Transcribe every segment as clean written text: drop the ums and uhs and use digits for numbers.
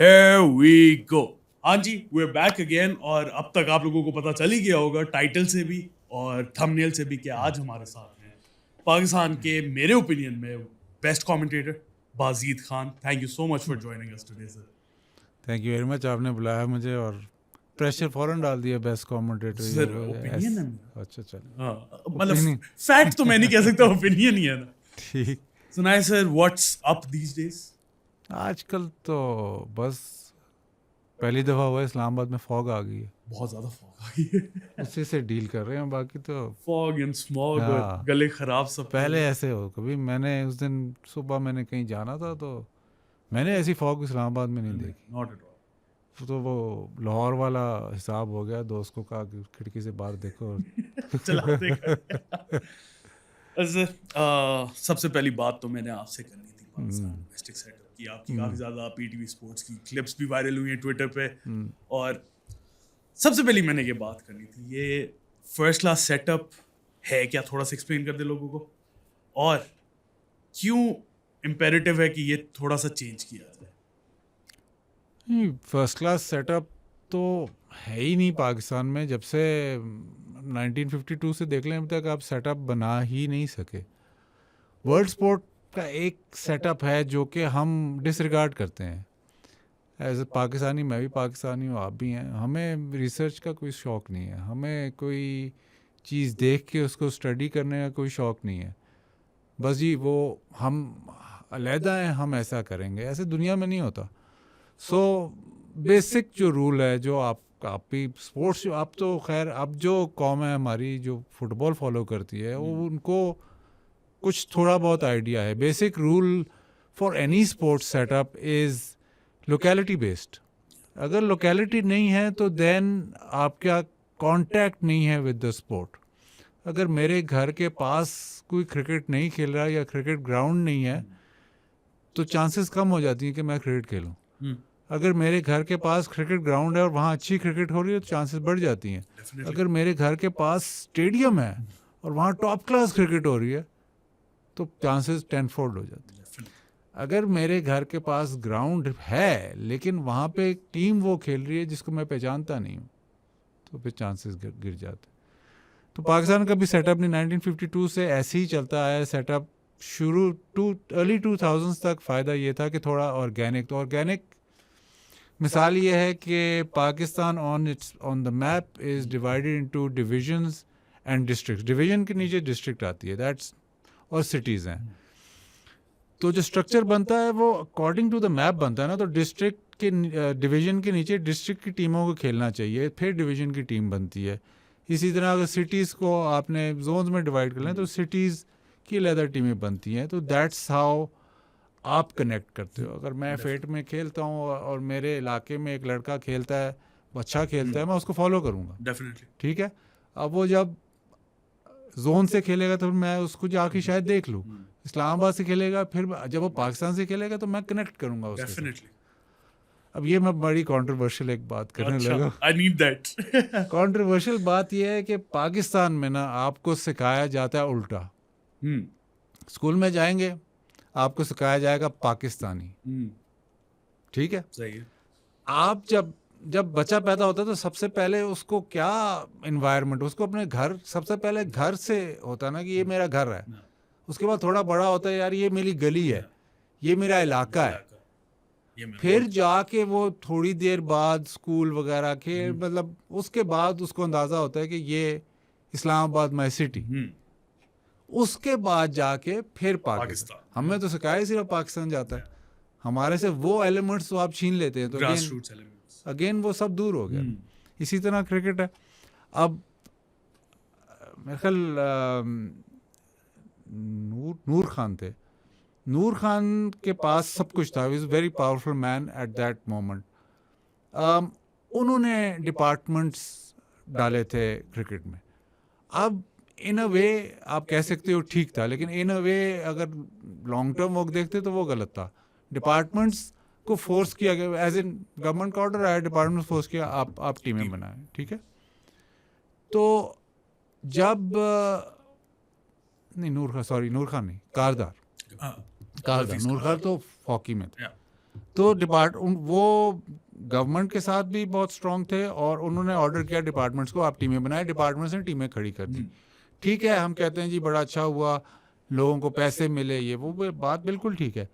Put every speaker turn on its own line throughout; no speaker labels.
Here we go. हाँ जी, we're back again और अब तक आप लोगों को पता चल ही गया होगा टाइटल से भी और थंबनेल से भी कि आज हमारे साथ हैं पाकिस्तान के मेरे ओपिनियन में best commentator Bazid Khan. Thank you so much for joining us today sir.
Thank you very much, आपने बुलाया मुझे और प्रेशर फॉरन डाल दिया बेस्ट कमेंटेटर
सर ओपिनियन है मेरा.
अच्छा चलो
हाँ, मतलब फैक्ट तो मैं नहीं कह सकता, ओपिनियन ही है ना.
ठीक.
सुनाए sir, what's up these days?
आजकल तो बस पहली दफ़ा हुआ है इस्लामाबाद में फॉग आ गई है,
बहुत ज्यादा फॉग आ गई है.
उसी से डील कर रहे हैं. बाकी तो
फॉग एंड स्मॉग और
हाँ,
गले खराब सब.
पहले ऐसे हो कभी. मैंने उस दिन सुबह मैंने कहीं जाना था तो मैंने ऐसी फॉग इस्लामाबाद में नहीं देखी.
Not at all.
तो वो लाहौर वाला हिसाब हो गया. दोस्त को कहा कि खिड़की से बाहर देखो.
चलाते सबसे पहली बात तो मैंने आपसे करनी थी पाकिस्तान डोमेस्टिक सेटअप की. आपकी काफी ज्यादा पीटीवी स्पोर्ट्स की क्लिप्स भी वायरल हुई हैं ट्विटर पे. और सबसे पहली मैंने ये बात करनी थी, ये फर्स्ट क्लास सेटअप है क्या? थोड़ा सा एक्सप्लेन कर दे लोगों को. और क्यों इम्पेरेटिव है कि ये थोड़ा सा चेंज किया जाए?
फर्स्ट क्लास सेटअप तो है ही नहीं पाकिस्तान में. जब से 1952 से देख लें अभी तक आप सेटअप बना ही नहीं सके. वर्ल्ड स्पोर्ट का एक सेटअप है जो कि हम डिसरिगार्ड करते हैं. एज ए पाकिस्तानी, मैं भी पाकिस्तानी हूँ, आप भी हैं. हमें रिसर्च का कोई शौक़ नहीं है. हमें कोई चीज़ देख के उसको स्टडी करने का कोई शौक़ नहीं है. बस जी वो हम अलहदा हैं, हम ऐसा करेंगे. ऐसे दुनिया में नहीं होता. सो बेसिक जो रूल है, जो आप भी स्पोर्ट्स, आप तो खैर अब जो कौम है हमारी जो फुटबॉल फॉलो करती है वो उनको कुछ थोड़ा बहुत आइडिया है. Basic rule for any sports setup is locality based. अगर लोकेलिटी नहीं है तो देन आपका कांटेक्ट नहीं है विद द स्पोर्ट. अगर मेरे घर के पास कोई क्रिकेट नहीं खेल रहा या क्रिकेट ग्राउंड नहीं है तो चांसेस कम हो जाती हैं कि मैं क्रिकेट खेलूं. अगर मेरे घर के पास क्रिकेट ग्राउंड है और वहाँ अच्छी क्रिकेट हो रही है तो चांसेस बढ़ जाती हैं. अगर मेरे घर के पास स्टेडियम है और वहाँ टॉप क्लास क्रिकेट हो रही है तो चांसेस 10 फोल्ड हो जाते हैं. अगर मेरे घर के पास ग्राउंड है लेकिन वहाँ पे एक टीम वो खेल रही है जिसको मैं पहचानता नहीं हूँ तो फिर चांसेस गिर जाते. तो पाकिस्तान का भी सेटअप नहीं 1952 से ऐसे ही चलता आया. सेटअप शुरू अर्ली 2000s तक फ़ायदा ये था कि थोड़ा ऑर्गेनिक. तो ऑर्गेनिक मिसाल ये है कि Pakistan on the map is divided into divisions and districts. Division के नीचे डिस्ट्रिक्ट आती है, दैट्स, और सिटीज़ हैं. तो जो स्ट्रक्चर बनता है वो अकॉर्डिंग टू द मैप बनता है ना. तो डिस्ट्रिक्ट के डिवीज़न के नीचे डिस्ट्रिक्ट की टीमों को खेलना चाहिए, फिर डिवीज़न की टीम बनती है. इसी तरह अगर सिटीज़ को आपने जोन्स में डिवाइड कर लें तो सिटीज़ की अलग टीमें बनती हैं. तो दैट्स हाउ आप कनेक्ट करते हो. अगर मैं फेट में खेलता हूँ और मेरे इलाके में एक लड़का खेलता है, अच्छा खेलता है, मैं उसको फॉलो करूँगा
डेफिनेटली.
ठीक है. अब वो जब जोन से खेलेगा तो मैं उसको जाके शायद देख लूँ. इस्लामाबाद से खेलेगा, फिर जब वो पाकिस्तान से खेलेगा तो मैं कनेक्ट करूँगा उसके साथ.
डेफिनेटली.
अब ये मैं बड़ी कंट्रोवर्शियल एक बात करने लगा.
I need that.
कंट्रोवर्शियल बात यह है कि पाकिस्तान में ना आपको सिखाया जाता है उल्टा. स्कूल में जाएंगे आपको सिखाया जाएगा पाकिस्तानी. ठीक है.
सही है.
आप जब बच्चा पैदा होता है तो सबसे पहले उसको क्या एनवायरनमेंट, उसको अपने घर, सबसे पहले घर से होता है ना कि ये मेरा घर है. उसके बाद थोड़ा बड़ा होता है, यार ये मेरी गली है, ये मेरा इलाका है. फिर जाके वो थोड़ी देर बाद स्कूल वगैरह के मतलब उसके बाद उसको अंदाज़ा होता है कि ये इस्लामाबाद माई सिटी. उसके बाद जाके फिर पाकिस्तान. हमें तो सिखाया सिर्फ पाकिस्तान जाता है. हमारे से वो एलिमेंट्स तो आप छीन लेते हैं तो अगेन वो सब दूर हो गया. इसी तरह क्रिकेट है. अब मेरे ख्याल नूर खान थे. नूर खान के पास सब कुछ था. He is very powerful man at that moment. उन्होंने डिपार्टमेंट्स डाले थे क्रिकेट में. अब इन अ वे आप कह सकते हो ठीक था, लेकिन इन अ वे अगर लॉन्ग टर्म वर्क देखते तो वो गलत था. डिपार्टमेंट्स को फोर्स किया गया, एज इन गवर्नमेंट का ऑर्डर आया, डिपार्टमेंट फोर्स किया आप टीमें बनाएं. ठीक है. तो जब नहीं नूर खान नहीं, कारदार. नूर खान तो हॉकी में थे. तो वो गवर्नमेंट के साथ भी बहुत स्ट्रांग थे और उन्होंने ऑर्डर किया डिपार्टमेंट्स को, आप टीमें बनाए, डिपार्टमेंट्स ने टीमें खड़ी कर दी। ठीक है, हम कहते हैं जी बड़ा अच्छा हुआ, लोगों को पैसे मिले, ये वो बात बिल्कुल ठीक है,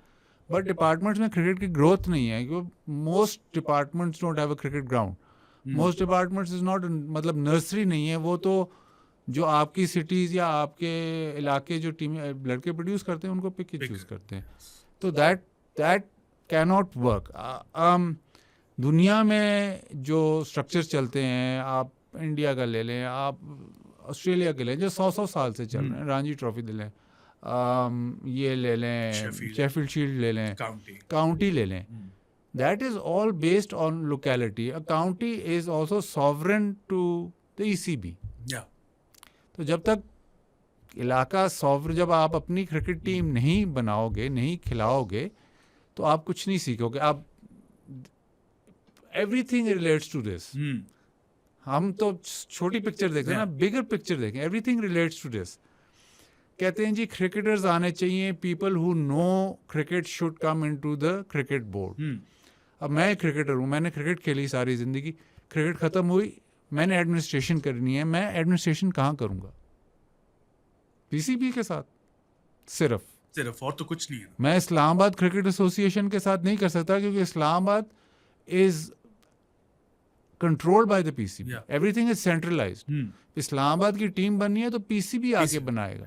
बट डिपार्टमेंट्स में क्रिकेट की ग्रोथ नहीं है, क्योंकि most departments don't have a cricket ground, most departments is not, मतलब नर्सरी नहीं है वो, तो जो आपकी सिटीज़ या आपके इलाके जो टीम लड़के प्रोड्यूस करते हैं उनको पिक चूज़ करते हैं, तो दैट कैन नॉट वर्क। दुनिया में जो स्ट्रक्चर्स चलते हैं, आप इंडिया का ले लें, आप ऑस्ट्रेलिया के लें, जो 100 साल से चल रहे हैं, रणजी ट्रॉफी ले लें, ये ले लें, शेफील्ड शील्ड ले लें, काउंटी ले लें, that is all based on locality. A county is also sovereign to the ECB। तो जब तक इलाका सॉवरन, जब आप अपनी क्रिकेट टीम नहीं बनाओगे, नहीं खिलाओगे, तो आप कुछ नहीं सीखोगे। आप एवरीथिंग रिलेट्स टू दिस। हम तो छोटी पिक्चर देखें ना, बिगर पिक्चर देखें, एवरीथिंग रिलेट्स टू दिस। कहते हैं जी क्रिकेटर्स आने चाहिए, people who know cricket should come into the cricket board. अब मैं एक क्रिकेटर हूँ, मैंने क्रिकेट खेली सारी ज़िंदगी, क्रिकेट ख़त्म हुई, मैंने एडमिनिस्ट्रेशन करनी है, मैं एडमिनिस्ट्रेशन कहाँ करूँगा? PCB के साथ सिर्फ,
और तो कुछ नहीं है।
मैं इस्लामाबाद क्रिकेट एसोसिएशन के साथ नहीं कर सकता, क्योंकि Islamabad is controlled by the PCB, everything is centralised. Islamabad की टीम बननी है तो PCB आके बनाएगा,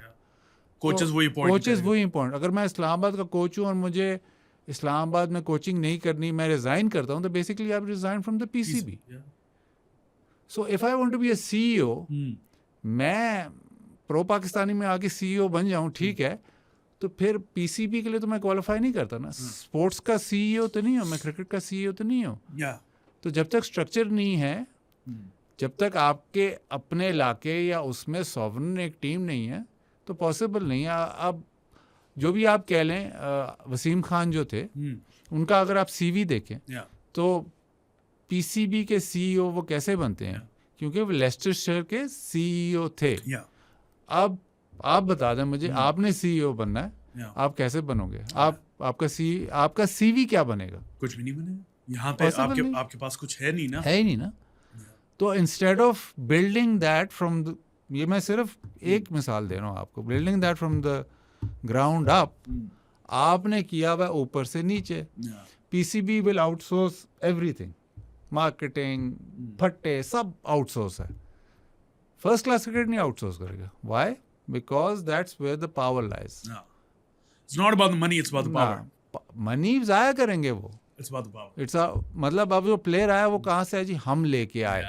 कोचेस वही
पॉइंट। अगर मैं इस्लामाबाद का कोच हूँ और मुझे इस्लामाबाद में कोचिंग नहीं करनी, मैं रिजाइन करता हूँ, तो basically I resign from the PCB। So if I want to be a CEO, मैं प्रो पाकिस्तानी में आके CEO बन जाऊँ, ठीक है, तो फिर PCB के लिए तो मैं क्वालिफाई नहीं करता ना। स्पोर्ट्स का CEO तो नहीं हूँ मैं, क्रिकेट का CEO तो नहीं हूँ। तो जब तक स्ट्रक्चर नहीं है, जब तक आपके अपने इलाके या उसमें सॉवरन एक टीम नहीं है, तो पॉसिबल नहीं है। अब जो भी आप कह लें, वसीम खान जो थे, उनका अगर आप CV देखें, तो PCB के CEO वो कैसे बनते हैं? क्योंकि वो लेस्टरशायर के CEO थे। अब आप बता दें मुझे, आपने CEO बनना है, आप कैसे बनोगे? आपका CV क्या बनेगा?
कुछ भी नहीं बनेगा। यहाँ पे आपके पास कुछ है ही नहीं ना।
तो instead of building that from the, ये मैं सिर्फ एक मिसाल दे रहा हूँ आपको, building that from the ground up, आपने किया हुआ ऊपर से नीचे। PCB will outsource everything, marketing, फट्टे, सब आउटसोर्स है। फर्स्ट क्लास क्रिकेट नहीं आउटसोर्स करेगा। Why? Because that's where the power lies.
It's not about the money, it's about the power.
Money जाया करेंगे वो,
it's about the power.
It's मतलब अब जो प्लेयर आया वो कहाँ से है जी? हम लेके आए।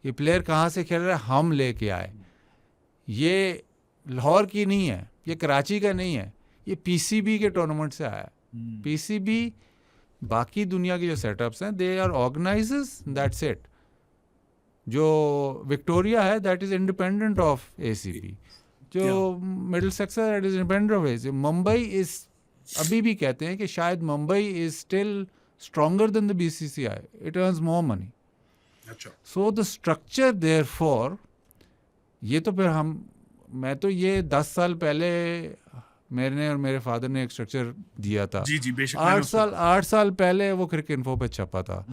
ये प्लेयर कहाँ से खेल रहा है? हम लेके आए। ये लाहौर की नहीं है, ये कराची का नहीं है, ये PCB के टूर्नामेंट से आया। PCB बाकी दुनिया की जो सेटअप्स हैं, they are organisers, that's it. जो विक्टोरिया है, that is independent of ACB। जो मिडिल सेक्स है, that is independent of ACB। Mumbai is, अभी भी कहते हैं कि शायद Mumbai is still stronger than the BCCI, it earns more money. So the structure therefore, ये तो फिर मैं तो ये 10 साल पहले मैंने और मेरे फादर ने एक स्ट्रक्चर दिया था।
जी बेशक।
8 साल पहले वो क्रिकेट इन्फो पे छपा था।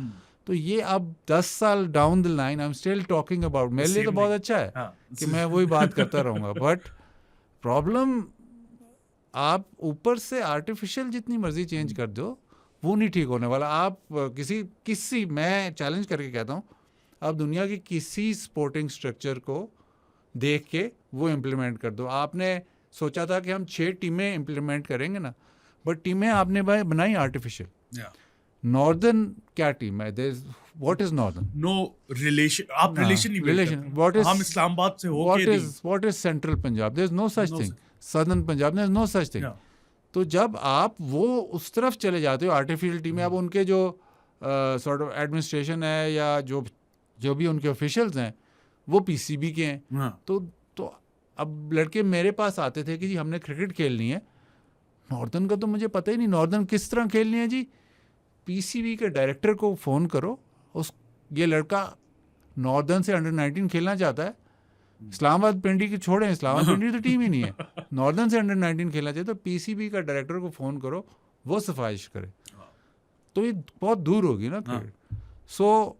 तो ये अब 10 साल down the line I am still talking about. मेरे लिए तो बहुत अच्छा है कि मैं वही बात करता रहूँगा, बट प्रॉब्लम, आप ऊपर से आर्टिफिशियल जितनी मर्जी चेंज कर दो, वो नहीं ठीक होने वाला। आप किसी मैं चैलेंज करके कहता हूँ, आप दुनिया की किसी स्पोर्टिंग स्ट्रक्चर को देख के वो इम्प्लीमेंट कर दो। आपने सोचा था कि हम 6 टीमें इम्प्लीमेंट करेंगे ना, बट टीमें आपने बनाई आर्टिफिशियल। नॉर्दर्न क्या टीम है? What is northern?
No relation, आप रिलेशन नहीं
रिलेशन।
हम इस्लामाबाद से होके
what is central Punjab? There is no such thing. Southern Punjab, there is no such thing. तो जब आप वो उस तरफ चले जाते हो आर्टिफिशियल टीमें, अब उनके जो सॉर्ट ऑफ एडमिनिस्ट्रेशन है या जो भी उनके ऑफिशियल्स हैं वो PCB के हैं। तो अब लड़के मेरे पास आते थे कि जी हमने क्रिकेट खेलनी है, नॉर्दर्न का तो मुझे पता ही नहीं, नॉर्दर्न किस तरह खेलनी है जी? PCB के डायरेक्टर को फ़ोन करो, ये लड़का नॉर्दर्न से अंडर-19 खेलना चाहता है, इस्लामाबाद पिंडी की छोड़ें, इस्लामाबाद पिंडी तो टीम ही नहीं है, नॉर्दर्न से अंडर-19 खेलना चाहिए, तो PCB का डायरेक्टर को फ़ोन करो, वो सिफारिश करे। तो ये बहुत दूर होगी ना cricket. So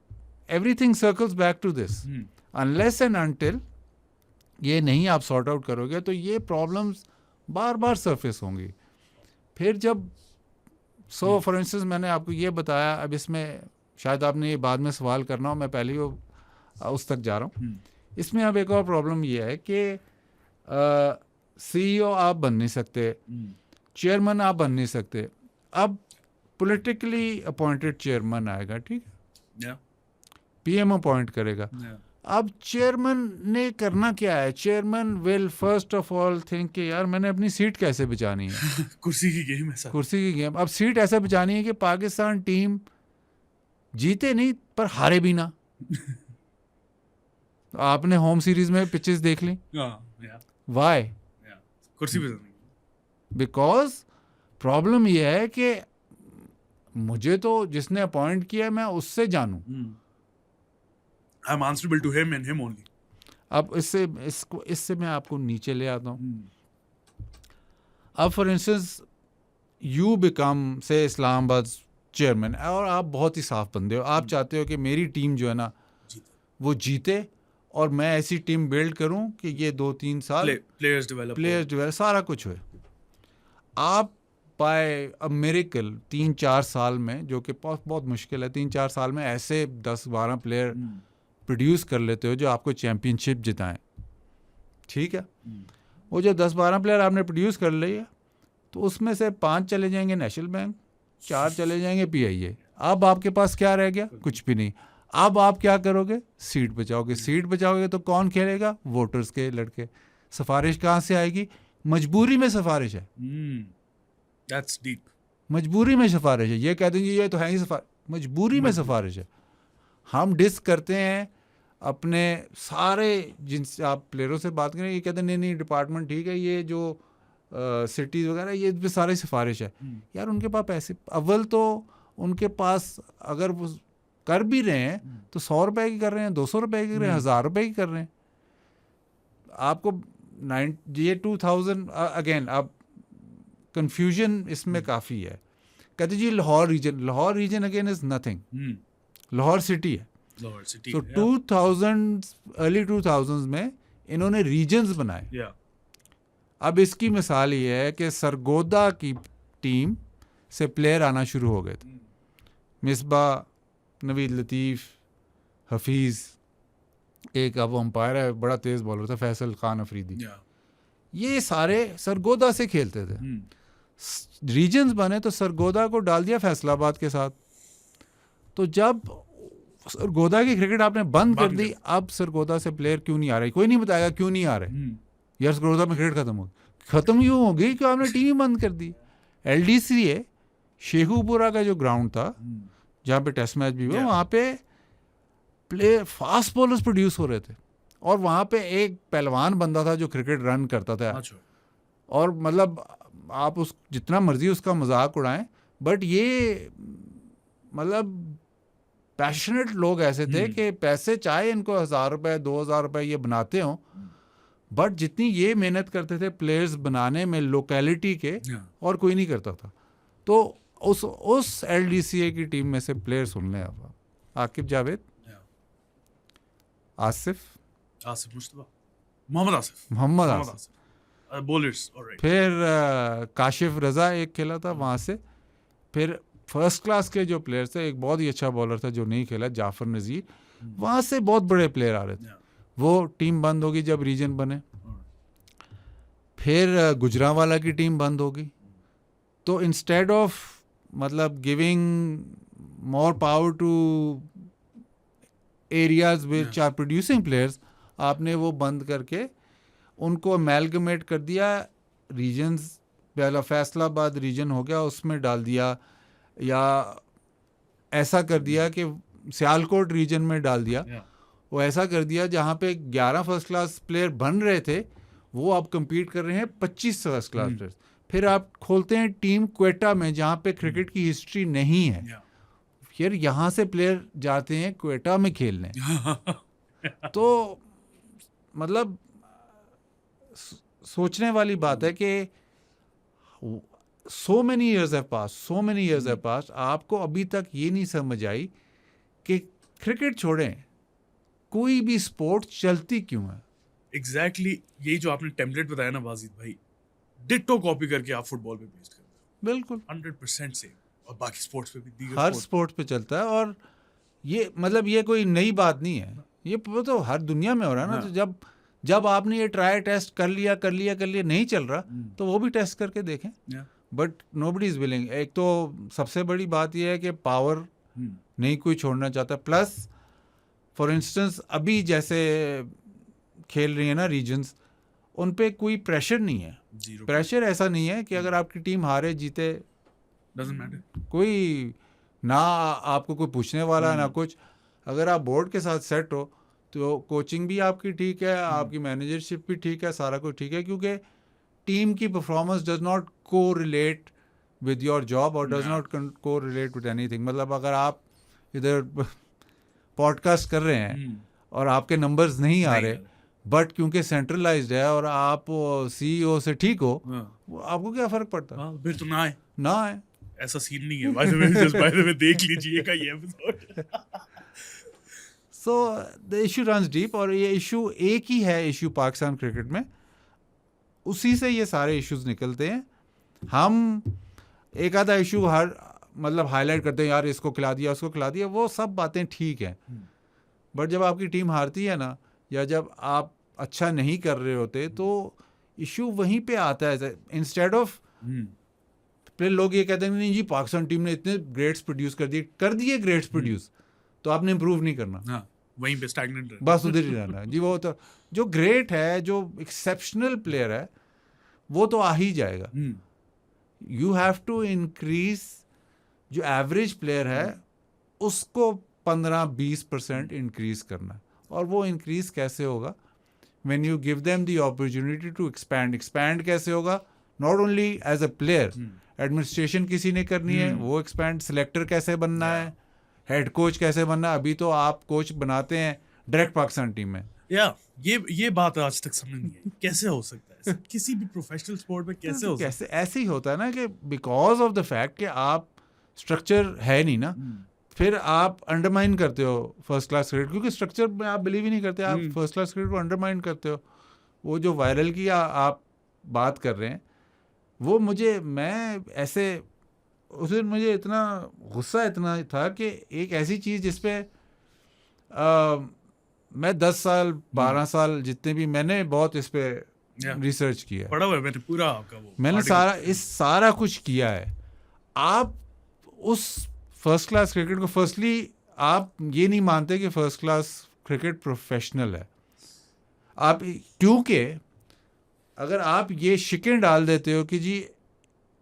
everything circles back to this. Unless and until ये नहीं आप सॉर्ट आउट करोगे तो ये प्रॉब्लम्स बार बार सरफेस होंगी. फिर जब फॉर इंस्टेंस मैंने आपको ये बताया, अब इसमें शायद आपने ये बाद में सवाल करना हो, मैं पहले ही उस तक जा रहा हूँ. इसमें अब एक और प्रॉब्लम ये है कि CEO आप बन नहीं सकते, चेयरमैन आप बन नहीं सकते. अब पॉलिटिकली अपॉइंटेड चेयरमैन आएगा, ठीक है, PM अपॉइंट करेगा. अब चेयरमैन ने करना क्या है? Chairman will first of all think कि यार मैंने अपनी सीट कैसे बचानी है.
कुर्सी की गेम है सर.
कुर्सी की गेम. अब सीट ऐसा बचानी है कि पाकिस्तान टीम जीते नहीं पर हारे भी ना. आपने होम सीरीज में पिचेस देख ली. वाई?
कुर्सी पे.
बिकॉज प्रॉब्लम यह है कि मुझे तो जिसने अपॉइंट किया मैं उससे जानूं.
I am answerable to him and him only.
अब इससे मैं आपको नीचे ले आता हूँ. अब फॉर इंस्टेंस यू बिकम से इस्लामाबाद चेयरमैन और आप बहुत ही साफ बंदे हो. आप चाहते हो कि मेरी टीम जो है ना वो जीते और मैं ऐसी टीम बिल्ड करूं कि ये 2-3 साल
प्लेयर्स डेवलप
सारा कुछ हुए. आप बाय अ मिरेकल 3-4 साल में, जो कि बहुत मुश्किल है, 3-4 साल में ऐसे 10-12 प्लेयर प्रोड्यूस कर लेते हो जो आपको चैम्पियनशिप जिताएं. ठीक है, वो जो 10-12 प्लेयर आपने प्रोड्यूस कर लिए तो उसमें से 5 चले जाएंगे नेशनल बैंक, 4 चले जाएंगे PIA. अब आपके पास क्या रह गया? कुछ भी नहीं. अब आप क्या करोगे? सीट बचाओगे. सीट बचाओगे तो कौन खेलेगा? वोटर्स के लड़के. सिफारिश कहाँ से आएगी? मजबूरी में सिफारिश है.
That's deep.
मजबूरी में सिफारिश है. ये कह देंगे ये तो है ही मजबूरी में सिफारिश है. हम डिस करते हैं अपने सारे, जिनसे आप प्लेयरों से बात करें, ये कहते हैं नहीं डिपार्टमेंट ठीक है, ये जो सिटीज़ वगैरह ये पे सारी सिफारिश है. यार उनके पास पैसे, अव्वल तो उनके पास अगर वो कर भी रहे हैं तो 100 रुपए की कर रहे हैं, 200 रुपए की कर रहे हैं, 1000 रुपए की कर रहे हैं. आपको 2000 अगेन अब कंफ्यूजन इसमें काफ़ी है. कहते जी Lahore region again is nothing. Lahore city है. तो 2000 अर्ली 2000s में इन्होंने रीजन्स बनाए. अब इसकी मिसाल ये है कि सरगोदा की टीम से प्लेयर आना शुरू हो गए थे. मिसबा, नवीद लतीफ़, हफीज़, एक अब अंपायर है बड़ा तेज़ बॉलर था फैसल खान अफरीदी. ये सारे सरगोदा से खेलते थे. रीजन्स बने तो सरगोदा को डाल दिया फैसलाबाद के साथ. तो जब सरगोदा की क्रिकेट आपने बंद कर दी, अब सरगोदा से प्लेयर क्यों नहीं आ रहे? कोई नहीं बताएगा क्यों नहीं आ रहे. यार सरगोदा में क्रिकेट खत्म क्यों हो गई? क्यों आपने टीम ही बंद कर दी. LDCA शेखुपुरा का जो ग्राउंड था जहाँ पे टेस्ट मैच भी हुआ, वहाँ पे फास्ट बॉलर्स प्रोड्यूस हो रहे थे और वहाँ पे एक पहलवान बंदा था जो क्रिकेट रन करता था. और मतलब आप उस जितना मर्जी उसका मजाक उड़ाएं, बट ये मतलब पैशनेट लोग ऐसे थे कि पैसे चाहे इनको 1000 रुपए 2000 रुपए ये बनाते हों, बट जितनी ये मेहनत करते थे प्लेयर्स बनाने में लोकेलिटी के, और कोई नहीं करता था. तो उस LDCA की टीम में से प्लेयर सुन लें आप. आकिब जावेद, आसिफ
मुस्तफा, मोहम्मद आसिफ बॉलर्स.
फिर काशिफ रजा एक खेला था वहाँ से. फिर फर्स्ट क्लास के जो प्लेयर्स थे, एक बहुत ही अच्छा बॉलर था जो नहीं खेला, जाफर नज़ीर. वहाँ से बहुत बड़े प्लेयर आ रहे थे. वो टीम बंद होगी जब रीजन बने. फिर गुजरांवाला की टीम बंद होगी. तो इंस्टेड ऑफ मतलब giving more power to areas which are producing players, आपने वो बंद करके उनको अमेलगमेट कर दिया. रीजन्स पहला फैसलाबाद रीजन हो गया, उसमें डाल दिया, या ऐसा कर दिया कि सियालकोट रीजन में डाल दिया. वो ऐसा कर दिया जहाँ पे 11 फर्स्ट क्लास प्लेयर बन रहे थे, वो अब compete कर रहे हैं 25 फर्स्ट क्लास प्लेयर्स. फिर आप खोलते हैं टीम क्वेटा में जहाँ पे क्रिकेट की हिस्ट्री नहीं है. फिर यहाँ से प्लेयर जाते हैं क्वेटा में खेलने. तो मतलब सोचने वाली बात है कि so many years have passed, आपको अभी तक ये नहीं समझ आई कि क्रिकेट छोड़ें, कोई भी स्पोर्ट चलती क्यों है।
एग्जैक्टली यही जो आपने टेम्पलेट बताया ना वाजिद भाई, डिट्टो कॉपी करके आप फुटबॉल पे पेस्ट कर दो,
बिल्कुल
100% सेम, और बाकी स्पोर्ट्स पे भी, दीगर
हर
स्पोर्ट्स
स्पोर्ट पे चलता है। और ये मतलब ये कोई नई बात नहीं है, ये तो हर दुनिया में हो रहा है ना।
हाँ।
तो जब आपने ये ट्राई टेस्ट कर लिया नहीं चल रहा, तो वो भी टेस्ट करके देखें।
Yeah.
But nobody is willing. एक तो सबसे बड़ी बात यह है कि पावर नहीं कोई छोड़ना चाहता। प्लस फॉर इंस्टेंस अभी जैसे खेल रही है ना रीजन्स, उन पे कोई प्रेशर नहीं है।
Zero.
प्रेशर ऐसा नहीं है कि अगर आपकी टीम हारे जीते,
Doesn't matter.
कोई ना आपको कोई पूछने वाला ना कुछ। अगर आप बोर्ड के साथ सेट हो तो कोचिंग भी आपकी ठीक है, आपकी मैनेजरशिप भी ठीक है, सारा कुछ ठीक है, क्योंकि टीम की परफॉर्मेंस डज नॉट को रिलेट विद योर जॉब और डज नॉट को रिलेट विद एनीथिंग। मतलब अगर आप इधर पॉडकास्ट कर रहे हैं और आपके नंबर्स नहीं आ रहे, बट क्योंकि सेंट्रलाइज्ड है और आप सीईओ से ठीक हो, आपको क्या फर्क पड़ता है?
फिर तो ना आए, ऐसा सीन नहीं है। बाय द वे देख लीजिएगा ये episode.
So the issue runs deep, और ये इशू एक ही है इशू पाकिस्तान क्रिकेट में, उसी से ये सारे इश्यूज निकलते हैं। हम एक आधा इशू हर मतलब हाईलाइट करते हैं, यार इसको खिला दिया उसको खिला दिया, वो सब बातें ठीक हैं। बट जब आपकी टीम हारती है ना, या जब आप अच्छा नहीं कर रहे होते, तो इशू वहीं पे आता है। इंस्टेड ऑफ फिर लोग ये कहते हैं नहीं जी पाकिस्तान टीम ने इतने ग्रेड्स प्रोड्यूस कर दिए ग्रेड्स प्रोड्यूस, तो आपने इम्प्रूव नहीं करना,
वहीं पे स्टैग्नेंट
बस उधर ही रहना जी। वो तो जो ग्रेट है, जो एक्सेप्शनल प्लेयर है, वो तो आ ही जाएगा। यू हैव टू इंक्रीज, जो एवरेज प्लेयर है उसको 15-20% इंक्रीज करना। और वो इंक्रीज कैसे होगा? When you give them the opportunity to expand कैसे होगा? Not only as a player, administration किसी ने करनी है, वो एक्सपैंड, सिलेक्टर कैसे बनना है, हेड कोच कैसे बनना है। अभी तो आप कोच बनाते हैं डायरेक्ट पाकिस्तान टीम में।
ये बात आज तक समझ नहीं आई, कैसे हो सकता है किसी भी प्रोफेशनल स्पोर्ट में? कैसे हो सकता है?
ऐसे ही होता है ना कि बिकॉज ऑफ द फैक्ट कि आप स्ट्रक्चर है नहीं ना, फिर आप अंडरमाइन करते हो फर्स्ट क्लास क्रिकेट, क्योंकि स्ट्रक्चर में आप बिलीव ही नहीं करते, आप फर्स्ट क्लास क्रिकेट को अंडरमाइन करते हो। वो जो वायरल की आप बात कर रहे हैं, वो मैं ऐसे उस दिन मुझे इतना गुस्सा इतना था कि एक ऐसी चीज़ जिस पे मैं 10 साल 12 साल जितने भी मैंने बहुत इस पे रिसर्च किया,
पढ़ा हुआ है मैंने पूरा आपका वो,
मैंने सारा कुछ किया है। आप उस फर्स्ट क्लास क्रिकेट को, फर्स्टली आप ये नहीं मानते कि फर्स्ट क्लास क्रिकेट प्रोफेशनल है आप, क्योंकि अगर आप ये शिकन डाल देते हो कि जी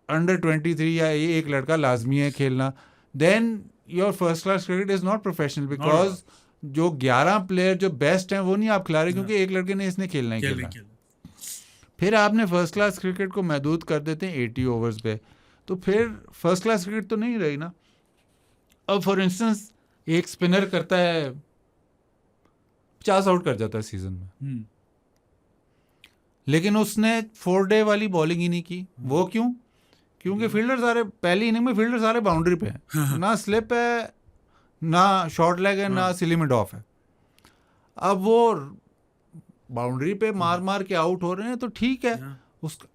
अंडर 23 या ये एक लड़का लाजमी है खेलना, then your first class cricket is not professional, because जो 11 प्लेयर जो बेस्ट हैं वो नहीं आप खिला रहे, क्योंकि एक लड़के ने इसने खेलना ही खेलना। फिर आपने फर्स्ट क्लास क्रिकेट को महदूद कर देते हैं 80 ओवर्स पे, तो फिर फर्स्ट क्लास क्रिकेट तो नहीं रही ना। अब फॉर इंस्टेंस एक स्पिनर करता है 50 आउट कर जाता है सीजन में, लेकिन उसने 4 डे वाली बॉलिंग ही नहीं की। वो क्यों? क्योंकि फील्डर सारे पहली इनिंग में फील्डर सारे बाउंड्री पे हैं, ना स्लिप है, ना शॉर्ट लेग है, ना सिली मिड ऑफ है। अब वो बाउंड्री पे मार के आउट हो रहे हैं, तो ठीक है, उसका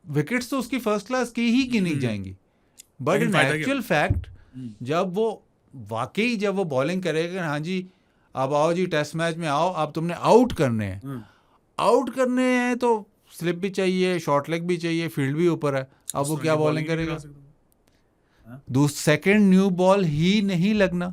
विकेट्स तो उसकी फर्स्ट क्लास की ही गिनी जाएंगी। बट इन एक्चुअल फैक्ट जब वो बॉलिंग करेगा, हाँ जी अब आओ जी टेस्ट मैच में आओ, अब तुमने आउट करने हैं तो स्लिप भी चाहिए, शॉर्ट लेग भी चाहिए, फील्ड भी ऊपर है। अब वो क्या बॉलिंग करेगा? सेकंड न्यू बॉल ही नहीं लगना।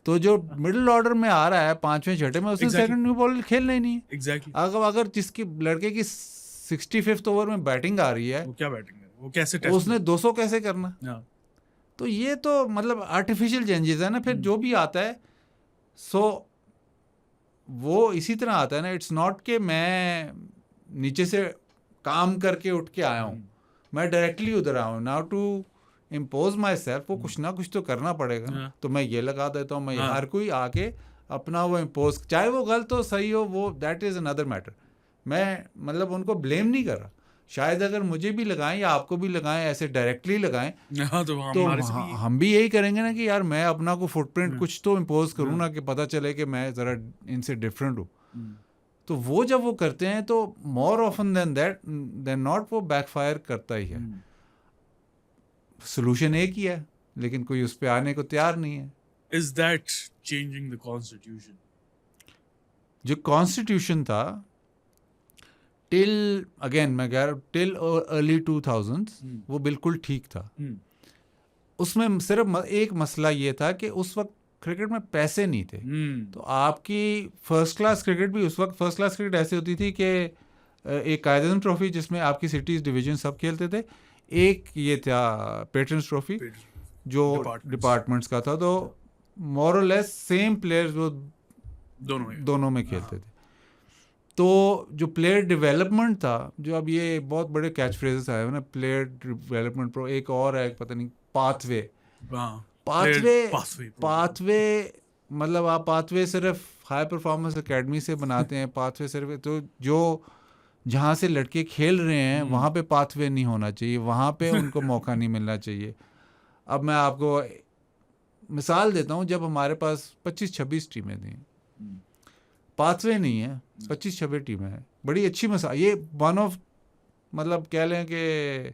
तो जो मिडिल ऑर्डर में आ रहा है 5वें 6ठे में, उसने सेकंड न्यू बॉल खेलना ही नहीं है।
एग्जैक्टली।
अगर जिसकी लड़के की 65th ओवर में बैटिंग आ रही है,
वो क्या बैटिंग है, वो कैसे
उसने 200 कैसे करना? तो ये तो मतलब आर्टिफिशियल चेंजेस है ना। फिर जो भी आता है वो इसी तरह आता है ना। इट्स नॉट कि मैं नीचे से काम करके उठ के आया हूँ, मैं डायरेक्टली उधर आया हूँ। Now to impose myself, वो कुछ ना कुछ तो करना पड़ेगा। तो मैं ये लगा देता हूँ, मैं हर कोई आके अपना वो इम्पोज, चाहे वो गलत हो सही हो, वो दैट इज़ अनदर मैटर। मैं मतलब उनको ब्लेम नहीं कर रहा, शायद अगर मुझे भी लगाएं या आपको भी लगाएं, ऐसे डायरेक्टली लगाएं,
हाँ, तो हमारे से भी
हम भी यही करेंगे ना कि यार मैं अपना को फुटप्रिंट कुछ तो इम्पोज करूँ ना, कि पता चले कि मैं ज़रा इनसे डिफरेंट हूँ। तो वो जब वो करते हैं तो मोर ऑफन देन नॉट वो बैकफायर करता ही है। सोल्यूशन एक ही है, लेकिन कोई उस पर आने को तैयार नहीं है।
Is that changing the constitution?
जो कॉन्स्टिट्यूशन था टिल, अगेन मैं कह रहा हूँ, टिल अर्ली 2000s वो बिल्कुल ठीक था। उसमें सिर्फ एक मसला ये था कि उस वक्त क्रिकेट में पैसे नहीं थे। तो आपकी फर्स्ट क्लास क्रिकेट भी उस वक्त, फर्स्ट क्लास क्रिकेट ऐसी होती थी कि एक कायदे ट्रॉफी जिसमें आपकी सिटीज डिवीजन सब खेलते थे, एक ये था पेट्रन्स ट्रॉफी जो डिपार्टमेंट्स का था। तो मोर और लेस सेम प्लेयर्स वो दोनों में खेलते थे। तो जो प्लेयर डेवलपमेंट था, जो अब ये बहुत बड़े कैच फ्रेजेस आए हैं ना, प्लेयर डेवलपमेंट प्रो, एक और है पता नहीं, पाथवे मतलब आप पाथवे सिर्फ हाई परफॉर्मेंस एकेडमी से बनाते हैं। पाथवे सिर्फ तो जो जहाँ से लड़के खेल रहे हैं वहाँ पे पाथवे नहीं होना चाहिए, वहाँ पे उनको मौका नहीं मिलना चाहिए। अब मैं आपको मिसाल देता हूँ, जब हमारे पास 25-26 टीमें थी, पाथवे नहीं है, 25-26 टीमें हैं, बड़ी अच्छी मिसाल, ये वन ऑफ मतलब कह लें कि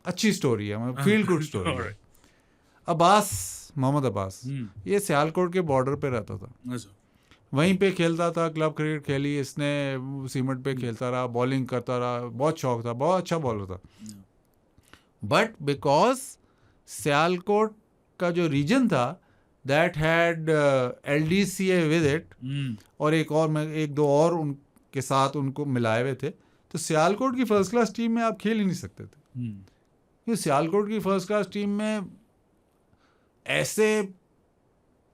अच्छी स्टोरी है, मतलब फील गुड स्टोरी है। मोहम्मद अब्बास, ये सियालकोट के बॉर्डर पे रहता था, वहीं पे खेलता था, क्लब क्रिकेट खेली इसने, सीमेंट पे खेलता रहा, बॉलिंग करता रहा, बहुत शौक था, बहुत अच्छा बॉलर था। बट बिकॉज सियालकोट का जो रीजन था that had LDCA with it, और एक दो और उनके साथ उनको मिलाए हुए थे, तो सियालकोट की फर्स्ट क्लास टीम में आप खेल ही नहीं सकते थे। क्योंकि सियालकोट की फर्स्ट क्लास टीम में ऐसे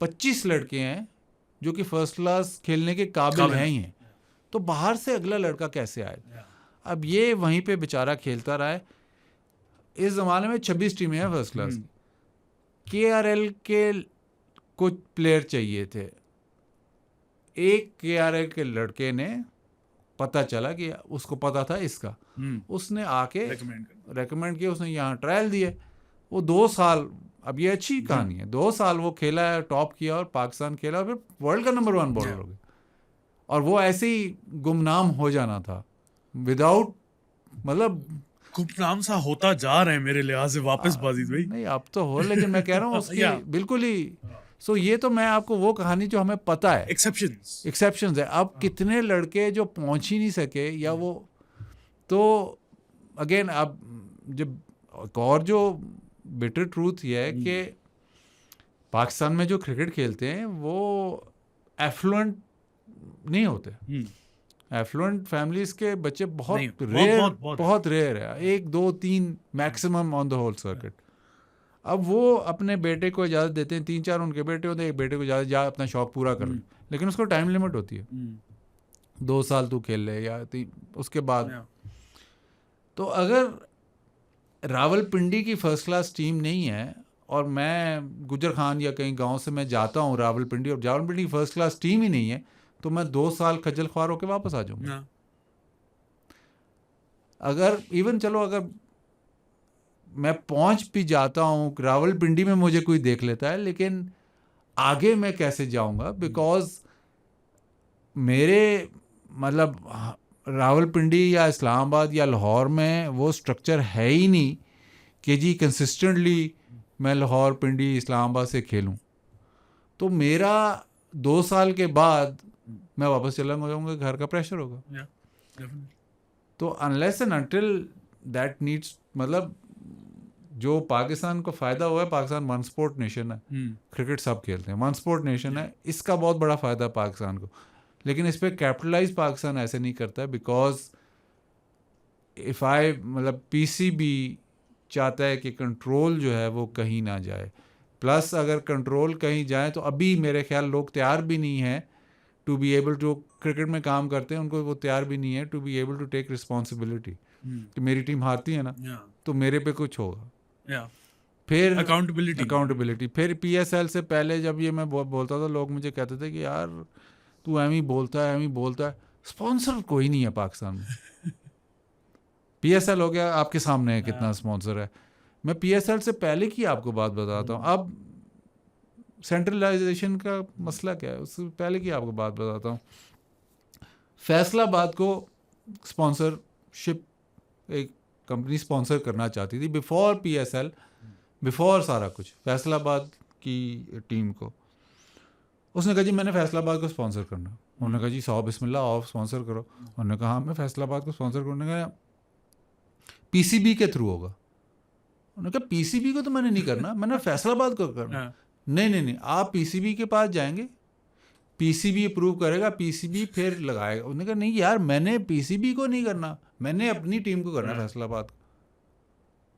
25 लड़के हैं जो कि फर्स्ट क्लास खेलने के काबिल हैं ही हैं, तो बाहर से अगला लड़का कैसे आए? अब ये वहीं पे बेचारा खेलता रहा है। इस ज़माने में 26 टीमें हैं फर्स्ट क्लास की। KRL के कुछ प्लेयर चाहिए थे। एक KRL के लड़के ने, पता चला कि उसको पता था इसका, उसने आके रेकमेंड किया, उसने यहाँ ट्रायल दिए। वो 2 साल, अब ये अच्छी कहानी है, 2 साल वो खेला है, टॉप किया और पाकिस्तान खेला, और फिर वर्ल्ड का नंबर 1 बॉलर हो गया। और वो ऐसे ही गुमनाम हो जाना था विदाउट, मतलब
गुमनाम सा होता जा रहे हैं मेरे लिहाज से वापस बाजिद भाई।
नहीं अब तो हो, लेकिन मैं कह रहा हूँ उसकी बिल्कुल ही। सो ये तो मैं आपको वो कहानी जो हमें पता है, एक्सेप्शंस है। अब कितने लड़के जो पहुंच ही नहीं सके, या वो तो अगेन, अब जब एक और जो बिटर ट्रूथ ये है कि पाकिस्तान में जो क्रिकेट खेलते हैं वो एफ्लुएंट नहीं होते। एफ्लुएंट फैमिलीज के बच्चे बहुत रेयर है, 1 2 3 maximum on the whole circuit. अब वो अपने बेटे को इजाज़त देते हैं, 3-4 उनके बेटे होते हैं, एक बेटे को इजाज़त, जा अपना शौक पूरा कर ले, लेकिन उसको टाइम लिमिट होती है, 2 साल तू खेल ले या उसके बाद। तो अगर रावलपिंडी की फर्स्ट क्लास टीम नहीं है और मैं गुजर खान या कहीं गांव से मैं जाता हूँ रावलपिंडी, और रावलपिंडी की फर्स्ट क्लास टीम ही नहीं है, तो मैं 2 साल खज्जल ख्वार होकर वापस आ जाऊँगा। अगर इवन चलो अगर मैं पहुंच भी जाता हूँ रावलपिंडी में, मुझे कोई देख लेता है, लेकिन आगे मैं कैसे जाऊँगा? बिकॉज मेरे मतलब रावलपिंडी या इस्लामाबाद या लाहौर में वो स्ट्रक्चर है ही नहीं कि जी कंसिस्टेंटली मैं लाहौर, पिंडी, इस्लामाबाद से खेलूं। तो मेरा 2 साल के बाद मैं वापस चला जाऊँगा, घर का प्रेशर होगा। तो unless and until that needs, मतलब जो पाकिस्तान को फ़ायदा हुआ है, पाकिस्तान वन स्पोर्ट नेशन है, क्रिकेट सब खेलते हैं, वन स्पोर्ट नेशन है, इसका बहुत बड़ा फ़ायदा है पाकिस्तान को, लेकिन इस पर कैपिटलाइज पाकिस्तान ऐसे नहीं करता है। बिकॉज इफ़ आई मतलब PCB चाहता है कि कंट्रोल जो है वो कहीं ना जाए, प्लस अगर कंट्रोल कहीं जाए तो अभी मेरे ख्याल लोग तैयार भी नहीं हैं टू बी एबल, जो क्रिकेट में काम करते हैं उनको वो तैयार भी नहीं है to be able to take responsibility कि मेरी टीम हारती है ना तो मेरे पे कुछ होगा। फिर अकाउंटेबिलिटी। फिर PSL से पहले जब ये मैं बोलता था, लोग मुझे कहते थे कि यार तू एम ही बोलता है। स्पॉन्सर कोई नहीं है पाकिस्तान में। PSL हो गया, आपके सामने है कितना स्पॉन्सर है। मैं PSL से पहले की आपको बात बताता हूँ। अब सेंट्रलाइजेशन का मसला क्या है, उससे पहले की आपको बात बताता हूँ। फैसलाबाद को स्पॉन्सरशिप एक कंपनी स्पॉन्सर करना चाहती थी बिफोर PSL, बिफोर सारा कुछ, फैसलाबाद की टीम को। उसने कहा जी मैंने फैसलाबाद को स्पॉन्सर करना। उन्होंने कहा जी 100 बिस्मिल्लाह आओ स्पॉन्सर करो। उन्होंने कहा हाँ मैं फैसलाबाद को स्पॉन्सर करने का PCB के थ्रू होगा। उन्होंने कहा PCB को तो मैंने नहीं करना, मैंने फैसलाबाद को करना। नहीं, आप PCB के पास जाएंगे, PCB अप्रूव करेगा, PCB फिर लगाएगा। उन्होंने कहा नहीं यार मैंने PCB को नहीं करना, मैंने अपनी टीम को करना फैसलाबाद को।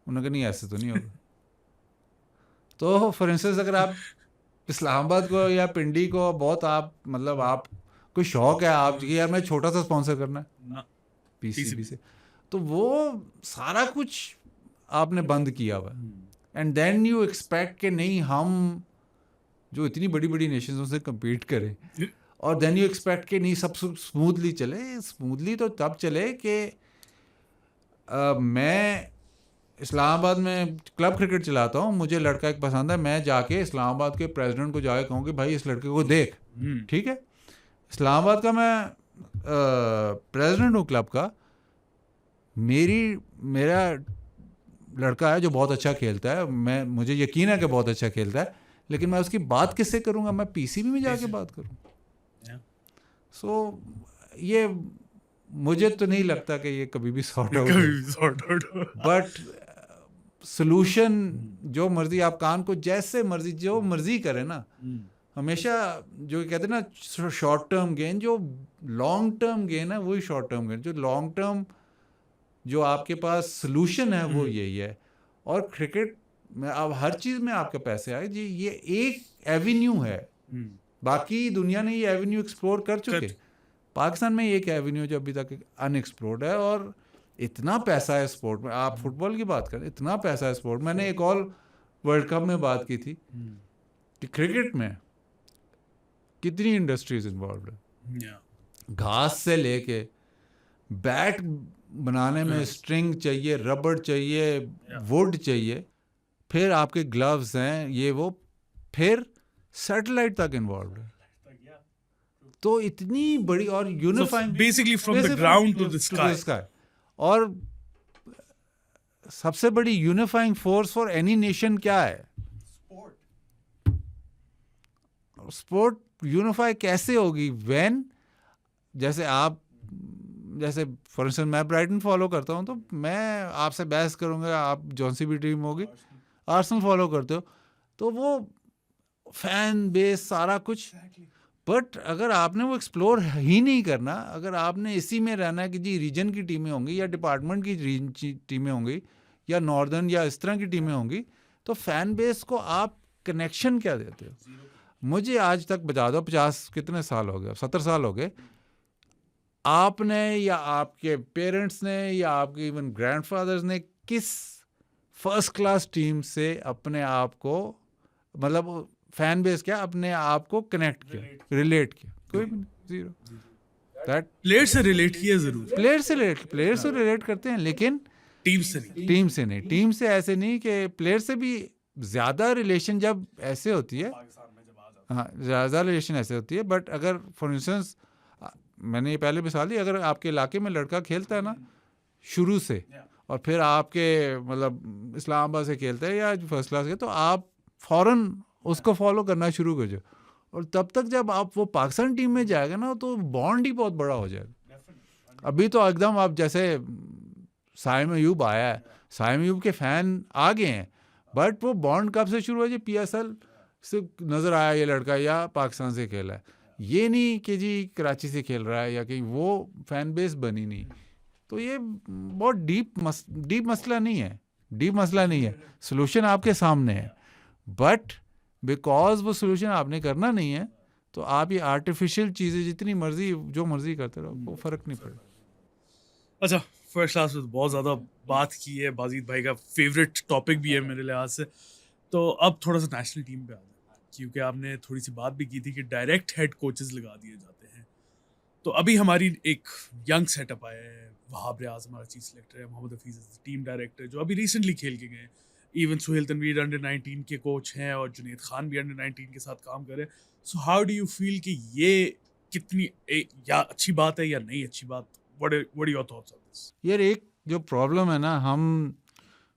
उन्होंने कहा नहीं ऐसे तो नहीं होगा। तो फॉर इंस्टेंस अगर आप इस्लामाबाद को या पिंडी को बहुत आप मतलब आप कोई शौक है आप यार मैं छोटा सा स्पॉन्सर करना है PCB से, तो वो सारा कुछ आपने बंद किया हुआ। एंड देन यू एक्सपेक्ट कि नहीं हम जो इतनी बड़ी बड़ी नेशंस से compete करें, और देन यू एक्सपेक्ट कि नहीं सब स्मूथली चले। स्मूथली तो तब चले कि मैं इस्लामाबाद में क्लब क्रिकेट चलाता हूँ, मुझे लड़का एक पसंद है, मैं जाके इस्लामाबाद के प्रेसिडेंट को जाके कहूँ कि भाई इस लड़के को देख, ठीक है। इस्लामाबाद का मैं प्रेसिडेंट हूँ क्लब का, मेरा लड़का है जो बहुत अच्छा खेलता है, मुझे यकीन है कि बहुत अच्छा खेलता है, लेकिन मैं उसकी बात किससे करूँगा? मैं PCB में जाके बात करूँ। सो ये मुझे तो नहीं लगता कि ये कभी भी सॉर्ट आउट हो। बट सोल्यूशन जो मर्जी आप कान को जैसे मर्जी जो मर्जी करें ना, हमेशा जो कहते हैं ना शॉर्ट टर्म गेन, जो लॉन्ग टर्म गेन है वही शॉर्ट टर्म गेन, जो लॉन्ग टर्म जो आपके पास सोल्यूशन है वो यही है। और क्रिकेट में अब हर चीज़ में आपके पैसे आए जी, ये एक एवेन्यू है, बाकी दुनिया ने ये एवेन्यू एक्सप्लोर कर चुके। पाकिस्तान में एक एवेन्यू जो अभी तक अनएक्सप्लोर्ड है, और इतना पैसा है स्पोर्ट में। आप फुटबॉल की बात करें, इतना पैसा है स्पोर्ट। मैंने एक और वर्ल्ड कप में बात की थी कि क्रिकेट में कितनी इंडस्ट्रीज इन्वॉल्व है, घास से लेके बैट बनाने में स्ट्रिंग चाहिए, रबड़ चाहिए, वुड चाहिए, फिर आपके ग्लव्स हैं ये वो, फिर सैटेलाइट तक इन्वॉल्व है। तो इतनी बड़ी और unifying
basically from the ground to the sky,
और सबसे बड़ी unifying force for any nation क्या है? स्पोर्ट यूनिफाई कैसे होगी? व्हेन जैसे फॉर इंस्टेंस मैं ब्राइटन फॉलो करता हूँ, तो मैं आपसे बहस करूँगा, आप जौन सी भी टीम होगी, आर्सेनल फॉलो करते हो, तो वो फैन बेस सारा कुछ। बट अगर आपने वो एक्सप्लोर ही नहीं करना, अगर आपने इसी में रहना है कि जी रीजन की टीमें होंगी या डिपार्टमेंट की टीमें होंगी या नॉर्दर्न या इस तरह की टीमें होंगी, तो फैन बेस को आप कनेक्शन क्या देते हो? मुझे आज तक बता दो, 50 कितने साल हो गए, 70 साल हो गए, आपने या आपके पेरेंट्स ने या आपके इवन ग्रैंडफादर्स ने किस फर्स्ट क्लास टीम से अपने आप को, मतलब फैन बेस क्या, अपने आप को कनेक्ट किया, रिलेट किया? कोई भी नहीं, जीरो। दैट
प्लेयर से रिलेट किया जरूर,
प्लेयर से रिलेट करते हैं, लेकिन
टीम से नहीं।
टीम से ऐसे नहीं कि प्लेयर से भी ज़्यादा रिलेशन जब ऐसे होती है, हाँ ज़्यादा रिलेशन ऐसे होती है। बट अगर फॉर इंस्टेंस मैंने ये पहले मिसाल दी, अगर आपके इलाके में लड़का खेलता है ना शुरू से, और फिर आपके मतलब इस्लामाबाद से खेलता है या फर्स्ट क्लास के, तो आप फ़ौरन उसको फॉलो करना शुरू कर जाओ, और तब तक जब आप वो पाकिस्तान टीम में जाएगा ना, तो बॉन्ड ही बहुत बड़ा हो जाएगा। अभी तो एकदम आप जैसे साइम अयूब आया है, साइम अयूब के फ़ैन आ गए हैं, बट वो बॉन्ड कब से शुरू हुआ? जी PSL से नज़र आया ये लड़का या पाकिस्तान से खेला है, ये नहीं कि जी कराची से खेल रहा है या कि वो फ़ैन बेस बनी नहीं। तो ये बहुत डीप मसला नहीं है, सोल्यूशन आपके सामने है, बट बिकॉज वो सोल्यूशन आपने करना नहीं है, तो आप ये आर्टिफिशियल चीज़ें जितनी मर्जी जो मर्जी करते रहो, वो फ़र्क नहीं पड़ेगा।
अच्छा, फर्स्ट क्लास में बहुत ज़्यादा बात की है, बाजिद भाई का फेवरेट टॉपिक भी है मेरे लिहाज से, तो अब थोड़ा सा नेशनल टीम पे आ जाए, क्योंकि आपने थोड़ी सी बात भी की थी कि डायरेक्ट हेड कोचेस लगा दिए जाते हैं, तो अभी हमारी एक यंग सेटअप आया है, वहाब रियाज हमारा चीफ सिलेक्टर है, मोहम्मद हफीज टीम डायरेक्टर जो अभी रिसेंटली खेल के गए, इवन सुहेल तनवीर अंडर 19 के कोच हैं और जुनेद खान भी अंडर 19 के साथ काम कर रहे हैं. So how do you feel कि ये कितनी या अच्छी बात है या नहीं अच्छी बात? What are your thoughts on this?
यार एक जो प्रॉब्लम है ना, हम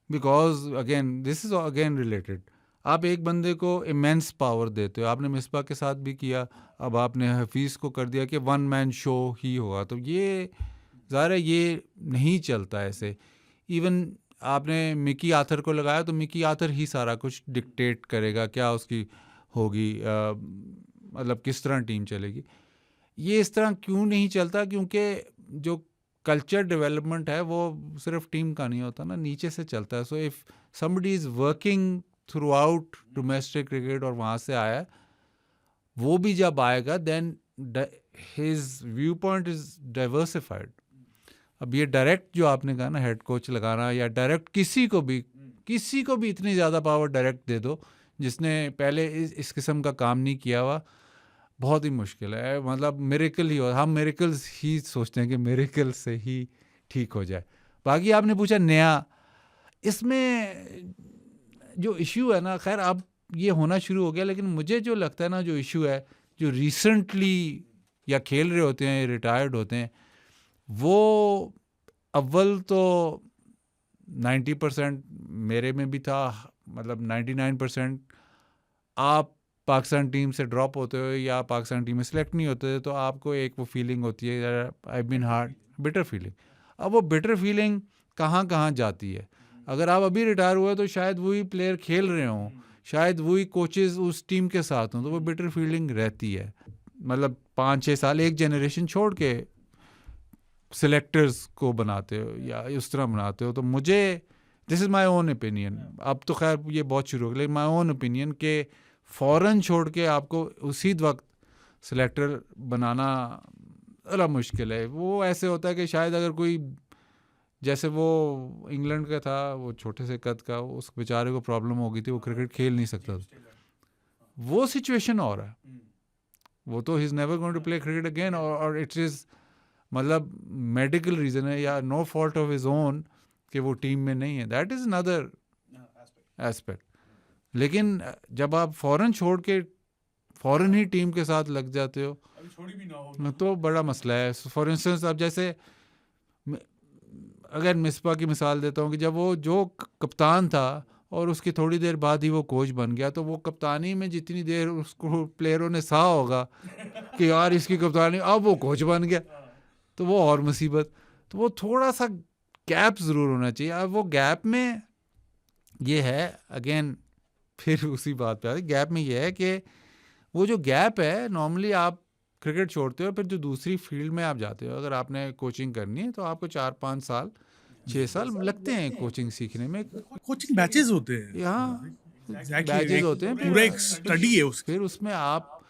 because again this is again related, आप एक बंदे को इमेंस पावर देते हो, आपने मिसबा के साथ भी किया, अब आपने हफीज़ को कर दिया कि वन मैन शो ही होगा, तो ये ज़ाहिर है ये नहीं चलता ऐसे. इवन आपने मिकी आथर को लगाया तो मिकी आथर ही सारा कुछ डिक्टेट करेगा, क्या उसकी होगी, मतलब किस तरह टीम चलेगी. ये इस तरह क्यों नहीं चलता? क्योंकि जो कल्चर डेवलपमेंट है वो सिर्फ टीम का नहीं होता ना, नीचे से चलता है. So if somebody is working throughout domestic cricket और वहाँ से आया, वो भी जब आएगा then his viewpoint is diversified. अब ये डायरेक्ट जो आपने कहा ना हेड कोच लगाना, या डायरेक्ट किसी को भी इतनी ज़्यादा पावर डायरेक्ट दे दो जिसने पहले इस किस्म का काम नहीं किया हुआ, बहुत ही मुश्किल है. मतलब मिरेकल ही हो, हम मिरेकल्स ही सोचते हैं कि मिरेकल से ही ठीक हो जाए. बाकी आपने पूछा नया, इसमें जो इशू है ना, खैर अब ये होना शुरू हो गया, लेकिन मुझे जो लगता है ना, जो इशू है जो रिसेंटली या खेल रहे होते हैं, रिटायर्ड होते हैं, वो अव्वल तो 90% मेरे में भी था, मतलब 99% आप पाकिस्तान टीम से ड्रॉप होते हो या पाकिस्तान टीम में सेलेक्ट नहीं होते तो आपको एक वो फीलिंग होती है, I been hard, bitter feeling. अब वो बिटर फीलिंग कहाँ जाती है? अगर आप अभी रिटायर हुए तो शायद वही प्लेयर खेल रहे हों, शायद वही कोचेस उस टीम के साथ हों, तो वो बिटर फीलिंग रहती है. मतलब 5-6 साल एक जनरेशन छोड़ के सिलेक्टर्स को बनाते हो या उस तरह बनाते हो. तो मुझे this is my own opinion, अब तो खैर ये बहुत शुरू हो गया, लेकिन माई ओन ओपिनियन के फ़ौरन छोड़ के आपको उसी वक्त सिलेक्टर बनाना बड़ा मुश्किल है. वो ऐसे होता है कि शायद अगर कोई, जैसे वो इंग्लैंड का था, वो छोटे से कद का, उस बेचारे को प्रॉब्लम हो गई थी, वो क्रिकेट खेल नहीं सकता था, वो सिचुएशन और है. वो तो he is never going to play cricket again, और इट इज़ मतलब मेडिकल रीज़न है या no fault of his own कि वो टीम में नहीं है, दैट इज़ अनदर एस्पेक्ट. लेकिन जब आप फ़ौरन छोड़ के फ़ौरन ही टीम के साथ लग जाते हो,
छोड़ी भी ना हो
तो बड़ा मसला है. फॉर इंस्टेंस अब जैसे अगर मिसबा की मिसाल देता हूँ कि जब वो जो कप्तान था और उसकी थोड़ी देर बाद ही वो कोच बन गया, तो वो कप्तानी में जितनी देर उसको प्लेयरों ने सहा होगा कि यार इसकी कप्तानी, अब वो कोच बन गया तो वो और मुसीबत. तो वो थोड़ा सा गैप ज़रूर होना चाहिए. अब वो गैप में ये है, अगेन फिर उसी बात पे आते, गैप में ये है कि वो जो गैप है, नॉर्मली आप क्रिकेट छोड़ते हो फिर जो दूसरी फील्ड में आप जाते हो, अगर आपने कोचिंग करनी है तो आपको 4-5 साल 6 साल लगते हैं कोचिंग सीखने में.
कोचिंग बैचेस होते हैं,
यहाँ
एग्जैक्टली
बैचेस होते हैं,
पूरा एक स्टडी है उसके.
फिर उसमें आप,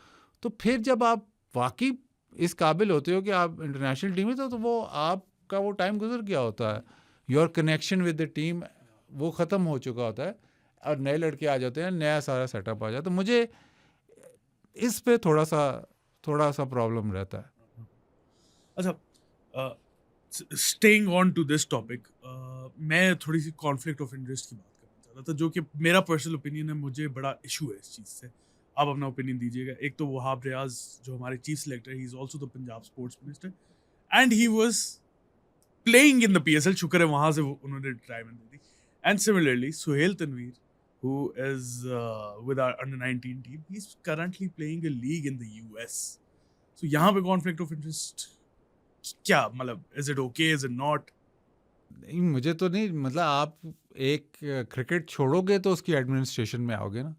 तो फिर जब आप वाकई इस काबिल होते हो कि आप इंटरनेशनल टीम में, तो वो आपका वो टाइम गुजर गया होता है, your connection with the team वो ख़त्म हो चुका होता है, और नए लड़के आ जाते हैं, नया सारा सेटअप आ जाता है. तो मुझे इस पे थोड़ा सा प्रॉब्लम रहता है.
अच्छा, staying on to this topic, मैं थोड़ी सी कॉन्फ्लिक्ट ऑफ इंटरेस्ट की बात करना चाह रहा था, जो कि मेरा पर्सनल ओपिनियन है, मुझे बड़ा इशू है इस चीज़ से. आप अपना ओपिनियन दीजिएगा. एक तो वहाब रियाज जो हमारे chief selector, he is also the Punjab sports minister and he was playing in the PSL. शुक्र है वहाँ से उन्होंने रिटायरमेंट दे दी. And similarly Sohail Tanvir, who is with our under-19 team, he's currently playing a league in the US. So यहाँ पे conflict of interest क्या, मतलब is it okay, is it not?
नहीं, मुझे तो नहीं, मतलब आप एक क्रिकेट छोड़ोगे तो उसकी एडमिनिस्ट्रेशन में आओगे ना.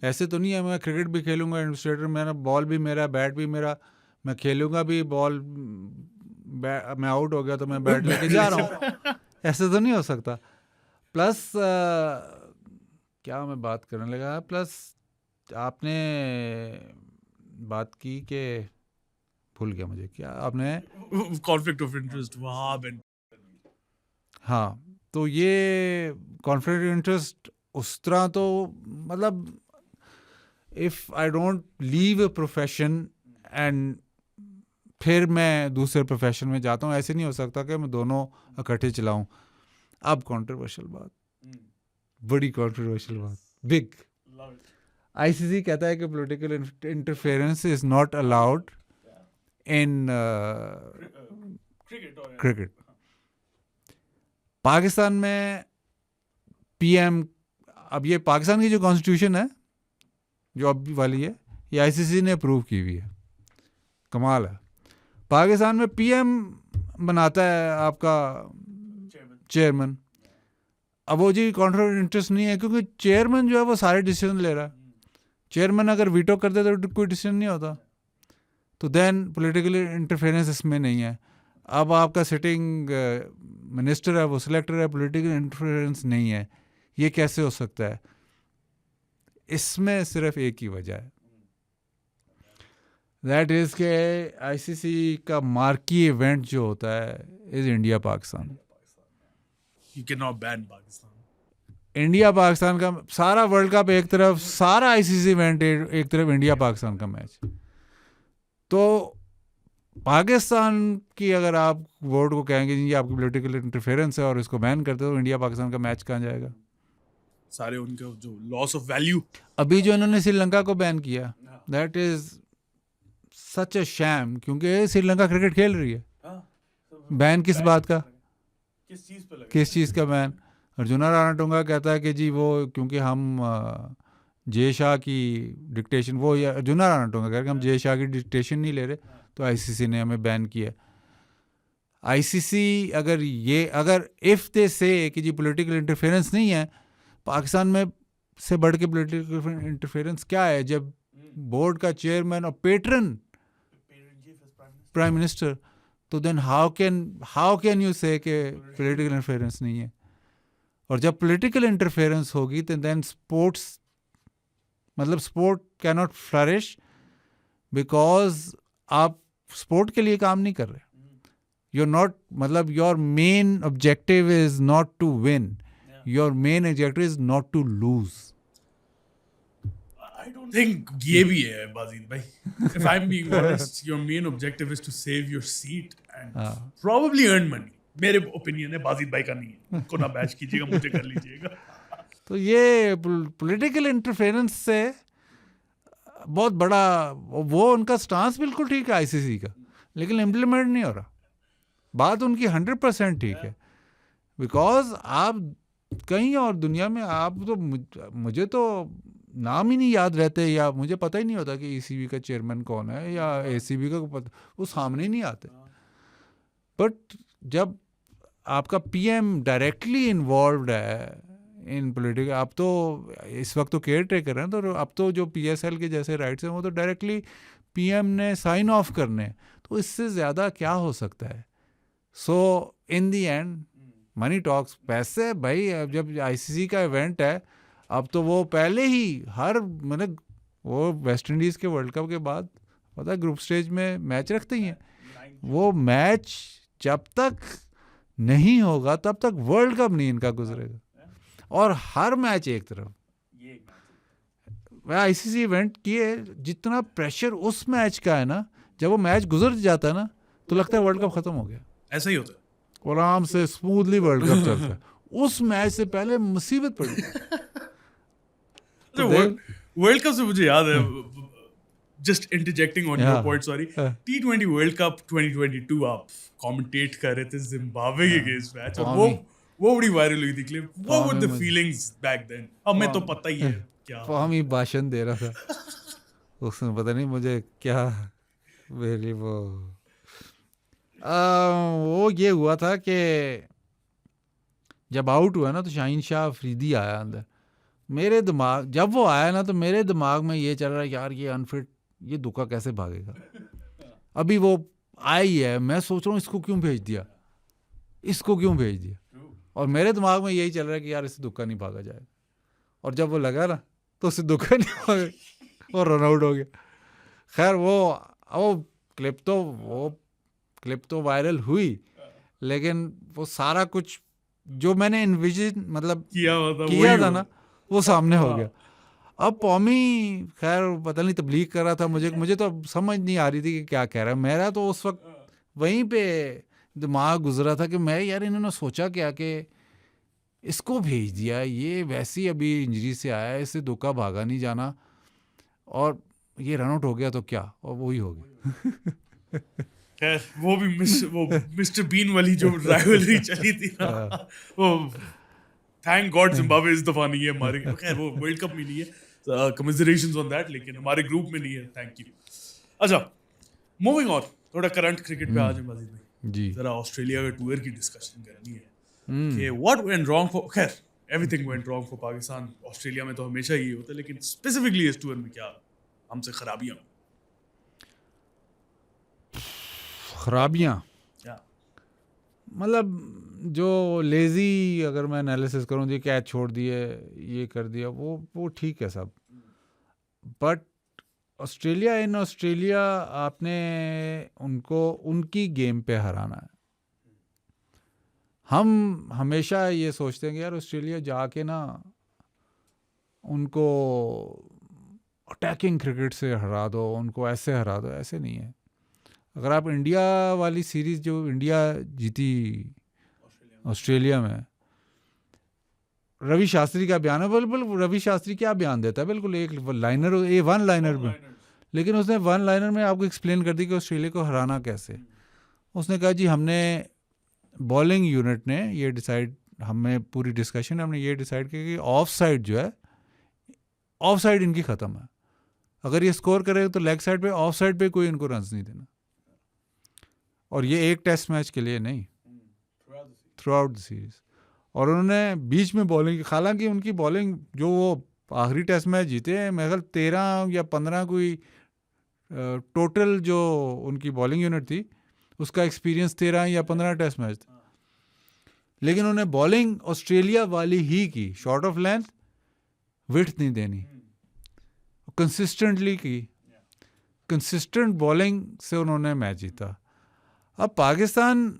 ऐसे तो नहीं है मैं क्रिकेट भी खेलूंगा, एडमिनिस्ट्रेटर मेरा, बॉल भी मेरा, बैट भी मेरा, मैं खेलूंगा भी, बॉल मैं आउट हो गया तो मैं बैट लेके जा रहा हूँ. ऐसे तो नहीं हो सकता. प्लस क्या मैं बात करने लगा, प्लस आपने बात की कि भूल गया मुझे, क्या आपने,
conflict of interest, Wahab and,
हाँ, तो ये कॉन्फ्लिक्ट इंटरेस्ट उस तरह तो, मतलब if I don't leave a profession and फिर मैं दूसरे प्रोफेशन में जाता हूँ। ऐसे नहीं हो सकता कि मैं दोनों इकट्ठे चलाऊँ। अब कंट्रोवर्शियल बात, बड़ी कंट्रोवर्शियल बात, बिग। आईसीसी कहता है कि political interference is not allowed in cricket. Pakistan में पीएम, अब ये पाकिस्तान की जो कॉन्स्टिट्यूशन है जो अब वाली है, ये आईसीसी ने अप्रूव की हुई है। कमाल है। पाकिस्तान में पीएम बनाता है आपका चेयरमैन। अब वो जी कॉन्ट्रोवर्शियल इंटरेस्ट नहीं है, क्योंकि चेयरमैन जो है वो सारे डिसीजन ले रहा है। चेयरमैन अगर वीटो कर दे तो कोई डिसीजन नहीं होता, तो देन पॉलिटिकल इंटरफेरेंस इसमें नहीं है। अब आपका सिटिंग मिनिस्टर है वो सिलेक्टर है, पॉलिटिकल इंटरफेरेंस नहीं है। ये कैसे हो सकता है? इसमें सिर्फ एक ही वजह है, दैट इज के आईसीसी का मार्की इवेंट जो होता है is India Pakistan.
You cannot ban Pakistan.
India Pakistan का सारा वर्ल्ड कप एक तरफ, सारा आईसीसी इवेंट एक तरफ, इंडिया पाकिस्तान का मैच। तो पाकिस्तान की अगर आप बोर्ड को कहेंगे जी आपकी पॉलिटिकल इंटरफेरेंस है और इसको बैन करते हो, तो इंडिया पाकिस्तान का मैच कहाँ जाएगा?
सारे उनके जो लॉस ऑफ वैल्यू
अभी जो इन्होंने श्रीलंका को बैन किया, that is such a sham, क्योंकि श्रीलंका क्रिकेट खेल रही है। बैन किस बात का, किस चीज़ का बैन? अर्जुना राणाटुंगा कहता है कि जी वो क्योंकि हम जे शाह की डिक्टेशन, वो अर्जुना राणाटुंगा कह रहे कि हम जे शाह की डिक्टेशन नहीं ले रहे, तो आईसीसी ने हमें बैन किया। आईसीसी अगर इफ़ दे से कि जी पॉलिटिकल इंटरफेरेंस नहीं है, पाकिस्तान में से बढ़ के पॉलिटिकल इंटरफेरेंस क्या है जब बोर्ड का चेयरमैन और पेट्रन प्राइम मिनिस्टर, तो देन हाउ कैन यू से कि पॉलिटिकल इंटरफेरेंस नहीं है? और जब पॉलिटिकल इंटरफेरेंस होगी तो then sport can not flourish, because आप स्पोर्ट के लिए काम नहीं कर रहे। Your main objective is not to win, your main objective is not to lose.
I don't think ये भी है बाजिद भाई. If I'm being honest, your main objective is to save your seat and probably earn money. मेरे opinion है, बाजिद भाई का नहीं है. को ना बैच कीजिएगा, मुझे कर लीजिएगा.
तो ये पॉलिटिकल इंटरफेरेंस से बहुत बड़ा, वो उनका स्टांस बिल्कुल ठीक है आईसीसी का, लेकिन इम्प्लीमेंट नहीं हो रहा। बात उनकी 100% ठीक है, बिकॉज आप कहीं और दुनिया में आप तो, मुझे तो नाम ही नहीं याद रहते, या मुझे पता ही नहीं होता कि ईसीबी का चेयरमैन कौन है या एसीबी का पता, वो सामने ही नहीं आते। बट जब आपका पीएम डायरेक्टली इन्वॉल्व्ड है इन पॉलिटिकल, आप तो इस वक्त तो केयर टेकर हैं, तो अब तो जो पीएसएल के जैसे राइट्स हैं वो तो डायरेक्टली पीएम ने साइन ऑफ करने, तो इससे ज़्यादा क्या हो सकता है? सो इन दी एंड मनी टॉक्स। पैसे भाई, अब जब आईसीसी का इवेंट है, अब तो वो पहले ही मतलब वो वेस्ट इंडीज़ के वर्ल्ड कप के बाद पता है ग्रुप स्टेज में मैच रखते ही हैं। वो मैच जब तक नहीं होगा तब तक वर्ल्ड कप नहीं इनका गुजरेगा, और हर मैच एक तरफ। वह आईसीसी इवेंट किए, जितना प्रेशर उस मैच का है ना, जब वो मैच गुजर जाता है ना, तो लगता है वर्ल्ड कप खत्म हो गया।
ऐसा ही होता है,
आराम से स्मूथली वर्ल्ड कप चलता है। उस मैच से पहले मुसीबत पड़ी।
वर्ल्ड कप से मुझे याद है, just interjecting on your point, sorry, T20 world cup 2022 आप कमेंटेट कर रहे थे जिम्बाब्वे के अगेंस्ट मैच, और वो बड़ी वायरल हुई थी clip. What were the feelings back then? हमें तो पता ही है क्या।
फाहमी भाषण दे रहा था उसने, पता नहीं मुझे क्या मेरी वो ये हुआ था कि जब आउट हुआ ना, तो शाहीन शाह अफरीदी आया अंदर। मेरे दिमाग, जब वो आया ना, तो मेरे दिमाग में ये चल रहा है, यार ये अनफिट, ये दुक्का कैसे भागेगा। अभी वो आई है, मैं सोच रहा हूँ इसको क्यों भेज दिया। और मेरे दिमाग में यही चल रहा है कि यार इससे दुक्का नहीं भागा जाएगा। और जब वो लगा ना, तो उससे दुक्का नहीं भागा और रन आउट हो गया। खैर वो क्लिप तो वायरल हुई, लेकिन वो सारा कुछ जो मैंने इन्विजन मतलब किया था ना, वो सामने हो गया। अब पौमी खैर पता नहीं तबलीग कर रहा था, मुझे तो समझ नहीं आ रही थी कि क्या कह रहा है। मेरा तो उस वक्त वहीं पे दिमाग गुजरा था कि मैं यार इन्होंने सोचा क्या कि इसको भेज दिया, ये वैसे अभी इंजरी से आया है, इससे धोखा भागा नहीं जाना, और ये रन आउट हो गया तो क्या, और वही हो गया।
खैर वो मिस्टर बीन वाली जो राइवलरी चली थी ना, वो थैंक गॉड जिम्बाब्वे इस दफा नहीं है हमारे, खैर वो वर्ल्ड कप में नहीं है, कमिसरेशंस ऑन दैट, लेकिन हमारे ग्रुप में नहीं है, थैंक यू। अच्छा, मूविंग ऑन, थोड़ा करंट क्रिकेट पे आ जाए मजीद भाई
जी।
जरा ऑस्ट्रेलिया के टूर की डिस्कशन करनी है कि व्हाट वेंट रॉन्ग फॉर, खैर everything went wrong for Pakistan, Australia में तो हमेशा ही होता है, लेकिन स्पेसिफिकली इस टूर में क्या हमसे खराबियां
खराबियाँ
क्या?
मतलब जो लेज़ी, अगर मैं एनालिसिस करूँ, जी कैच छोड़ दिए, ये कर दिया, वो ठीक है सब, बट ऑस्ट्रेलिया आपने उनको उनकी गेम पे हराना है। हम हमेशा ये सोचते हैं कि यार ऑस्ट्रेलिया जाके ना उनको अटैकिंग क्रिकेट से हरा दो, उनको ऐसे हरा दो, ऐसे नहीं है। अगर आप इंडिया वाली सीरीज़ जो इंडिया जीती ऑस्ट्रेलिया में, रवि शास्त्री का बयान है, बिल्कुल रवि शास्त्री क्या बयान देता है, बिल्कुल एक लाइनर, वन लाइनर में, लेकिन उसने वन लाइनर में आपको एक्सप्लेन कर दी कि ऑस्ट्रेलिया को हराना कैसे। उसने कहा जी हमने बॉलिंग यूनिट ने ये डिसाइड, हमें पूरी डिस्कशन हमने ये डिसाइड किया कि ऑफ साइड जो है, ऑफ साइड इनकी ख़त्म है, अगर ये स्कोर करेगा तो लेग साइड पे, ऑफ साइड पे कोई इनको रन्स नहीं देना। और ये एक टेस्ट मैच के लिए नहीं, थ्रू आउट द सीरीज। और उन्होंने बीच में बॉलिंग, हालांकि उनकी बॉलिंग जो वो आखिरी टेस्ट मैच जीते हैं, मेरे ख्याल 13 या 15 कोई टोटल जो उनकी बॉलिंग यूनिट थी उसका एक्सपीरियंस 13 या 15 टेस्ट मैच था, लेकिन उन्होंने बॉलिंग ऑस्ट्रेलिया वाली ही की, शॉर्ट ऑफ लेंथ, विड्थ नहीं देनी, कंसिस्टेंटली की, कंसिस्टेंट बॉलिंग से उन्होंने मैच जीता। अब पाकिस्तान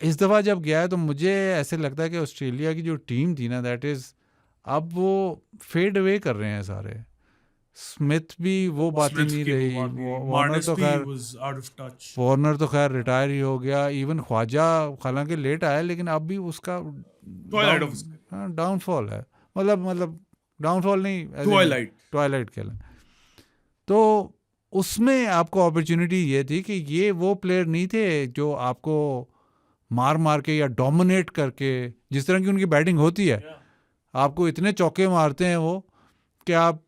इस दफ़ा जब गया है तो मुझे ऐसे लगता है कि ऑस्ट्रेलिया की जो टीम थी ना, दैट इज़ अब वो फेड अवे कर रहे हैं सारे। स्मिथ भी वो बात ही नहीं रही, वार्नर तो खैर रिटायर ही हो गया, इवन ख्वाजा हालांकि लेट आया लेकिन अब भी उसका डाउनफॉल है, मतलब डाउनफॉल नहीं, ट्वाइलाइट कह लें। तो उसमें आपको अपॉर्चुनिटी ये थी कि ये वो प्लेयर नहीं थे जो आपको मार के या डोमिनेट करके, जिस तरह की उनकी बैटिंग होती है, आपको इतने चौके मारते हैं वो कि आप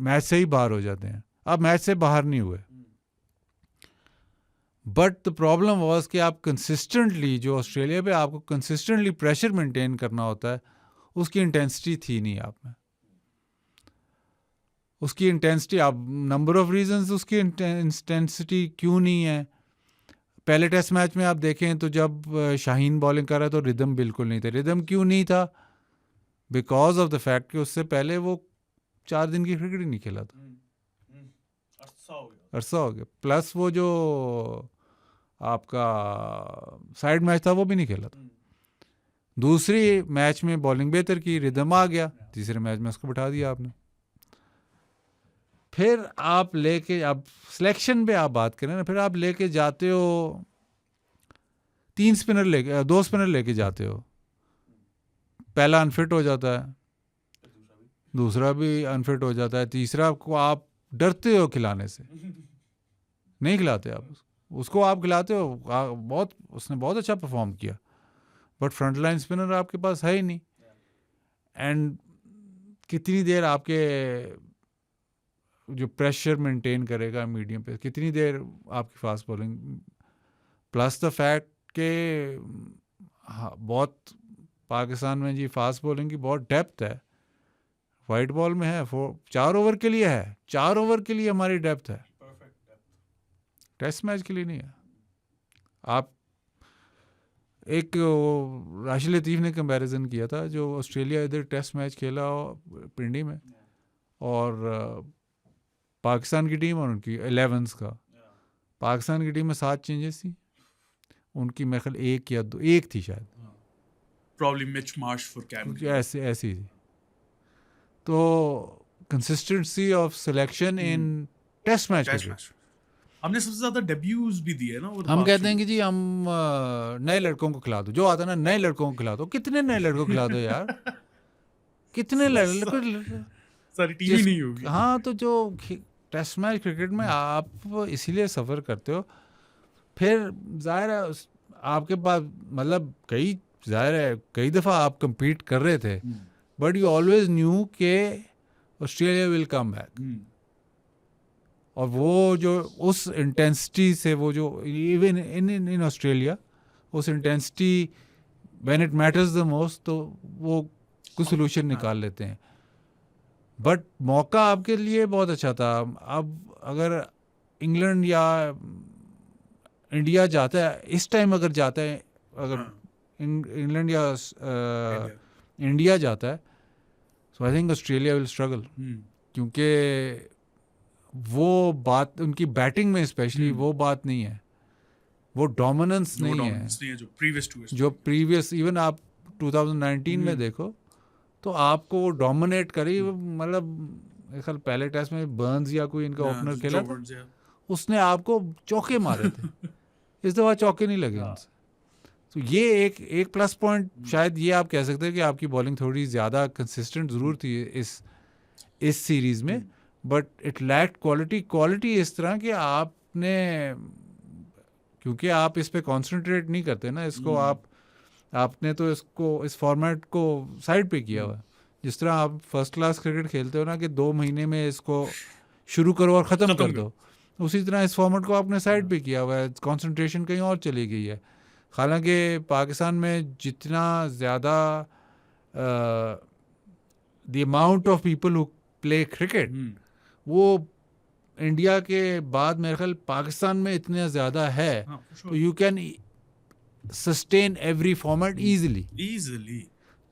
मैच से ही बाहर हो जाते हैं। आप मैच से बाहर नहीं हुए, बट द प्रॉब्लम वाज कि आप कंसिस्टेंटली, जो ऑस्ट्रेलिया पे आपको कंसिस्टेंटली प्रेशर मेंटेन करना होता है, उसकी इंटेंसिटी थी नहीं आप में। उसकी इंटेंसिटी, आप नंबर ऑफ रीजंस उसकी इंटेंसिटी क्यों नहीं है। पहले टेस्ट मैच में आप देखें तो जब शाहीन बॉलिंग कर रहा तो रिदम बिल्कुल नहीं था। रिदम क्यों नहीं था? बिकॉज ऑफ द फैक्ट कि उससे पहले वो 4 दिन की क्रिकेट ही नहीं खेला था, अरसा हो गया। प्लस वो जो आपका साइड मैच था वो भी नहीं खेला था। दूसरी मैच में बॉलिंग बेहतर की, रिदम आ गया, तीसरे मैच में उसको बिठा दिया आपने। फिर आप लेके, अब सिलेक्शन पे आप बात करें ना, फिर आप लेके जाते हो 2 स्पिनर लेके जाते हो, पहला अनफिट हो जाता है, दूसरा भी अनफिट हो जाता है, तीसरा को आप डरते हो खिलाने से, नहीं खिलाते आप उसको आप खिलाते हो, उसने बहुत अच्छा परफॉर्म किया, बट फ्रंट लाइन स्पिनर आपके पास है ही नहीं। एंड कितनी देर आपके जो प्रेशर मेंटेन करेगा मीडियम पे, कितनी देर आपकी fast bowling, plus the fact के बहुत पाकिस्तान में जी फास्ट बॉलिंग की बहुत डेप्थ है, वाइट बॉल में है, 4 ओवर के लिए है, 4 ओवर के लिए हमारी डेप्थ है, टेस्ट मैच के लिए नहीं है। आप एक राशिद लतीफ़ ने कंपैरिजन किया था, जो ऑस्ट्रेलिया इधर टेस्ट मैच खेला पिंडी में, और पाकिस्तान की टीम और उनकी 11s का, पाकिस्तान की टीम में 7 चेंजेस थी, उनकी मेरे ख्याल 1 या 2 थी शायद,
probably Mitch Marsh for Cam,
ऐसी थी। तो consistency of selection in test match
हमने सबसे ज्यादा डेब्यूज भी दिए ना।
हम कहते हैं कि जी हम नए लड़कों को खिला दो, जो आता है ना नए लड़कों को खिला दो। कितने नए लड़कों को खिला दो यार, कितने लड़कों
सारी टीम ही नहीं होगी।
हाँ, तो जो टेस्ट मैच क्रिकेट में आप इसीलिए सफ़र करते हो। फिर जाहिर है आपके पास मतलब कई दफ़ा आप compete कर रहे थे, बट यू ऑलवेज न्यू के ऑस्ट्रेलिया विल कम बैक। और वो जो उस इंटेंसिटी से, वो जो इवन इन ऑस्ट्रेलिया उस intensity when it matters the most, तो वो कुछ सोल्यूशन निकाल लेते हैं। बट मौका आपके लिए बहुत अच्छा था। अब अगर इंग्लैंड या इंडिया जाता है इस टाइम, अगर जाता है, अगर इंग्लैंड या इंडिया जाता है, so I think Australia will struggle. क्योंकि वो बात उनकी बैटिंग में स्पेशली वो बात नहीं है, वो डोमिनेंस नहीं है जो प्रीवियस इवन आप 2019 में देखो तो आपको वो डोमिनेट करी। मतलब ख्याल पहले टेस्ट में बर्न्स या कोई इनका ओपनर खेला था, उसने आपको चौके मारे थे। इस दफ़ा चौके नहीं लगे उनसे। तो ये एक प्लस पॉइंट शायद ये आप कह सकते हैं कि आपकी बॉलिंग थोड़ी ज़्यादा कंसिस्टेंट ज़रूर थी इस सीरीज़ में, बट इट लैक्ड क्वालिटी इस तरह कि आपने, क्योंकि आप इस पे कंसंट्रेट नहीं करते ना, इसको आपने तो इस फॉर्मेट को साइड पे किया हुआ है। जिस तरह आप फर्स्ट क्लास क्रिकेट खेलते हो ना कि 2 महीने में इसको शुरू करो और ख़त्म कर दो, उसी तरह इस फॉर्मेट को आपने साइड पे किया हुआ है। कंसंट्रेशन कहीं और चली गई है। हालांकि पाकिस्तान में जितना ज़्यादा the amount of people who play cricket, वो इंडिया के बाद मेरे ख्याल पाकिस्तान में इतना ज़्यादा है, तो you can sustain every format easily.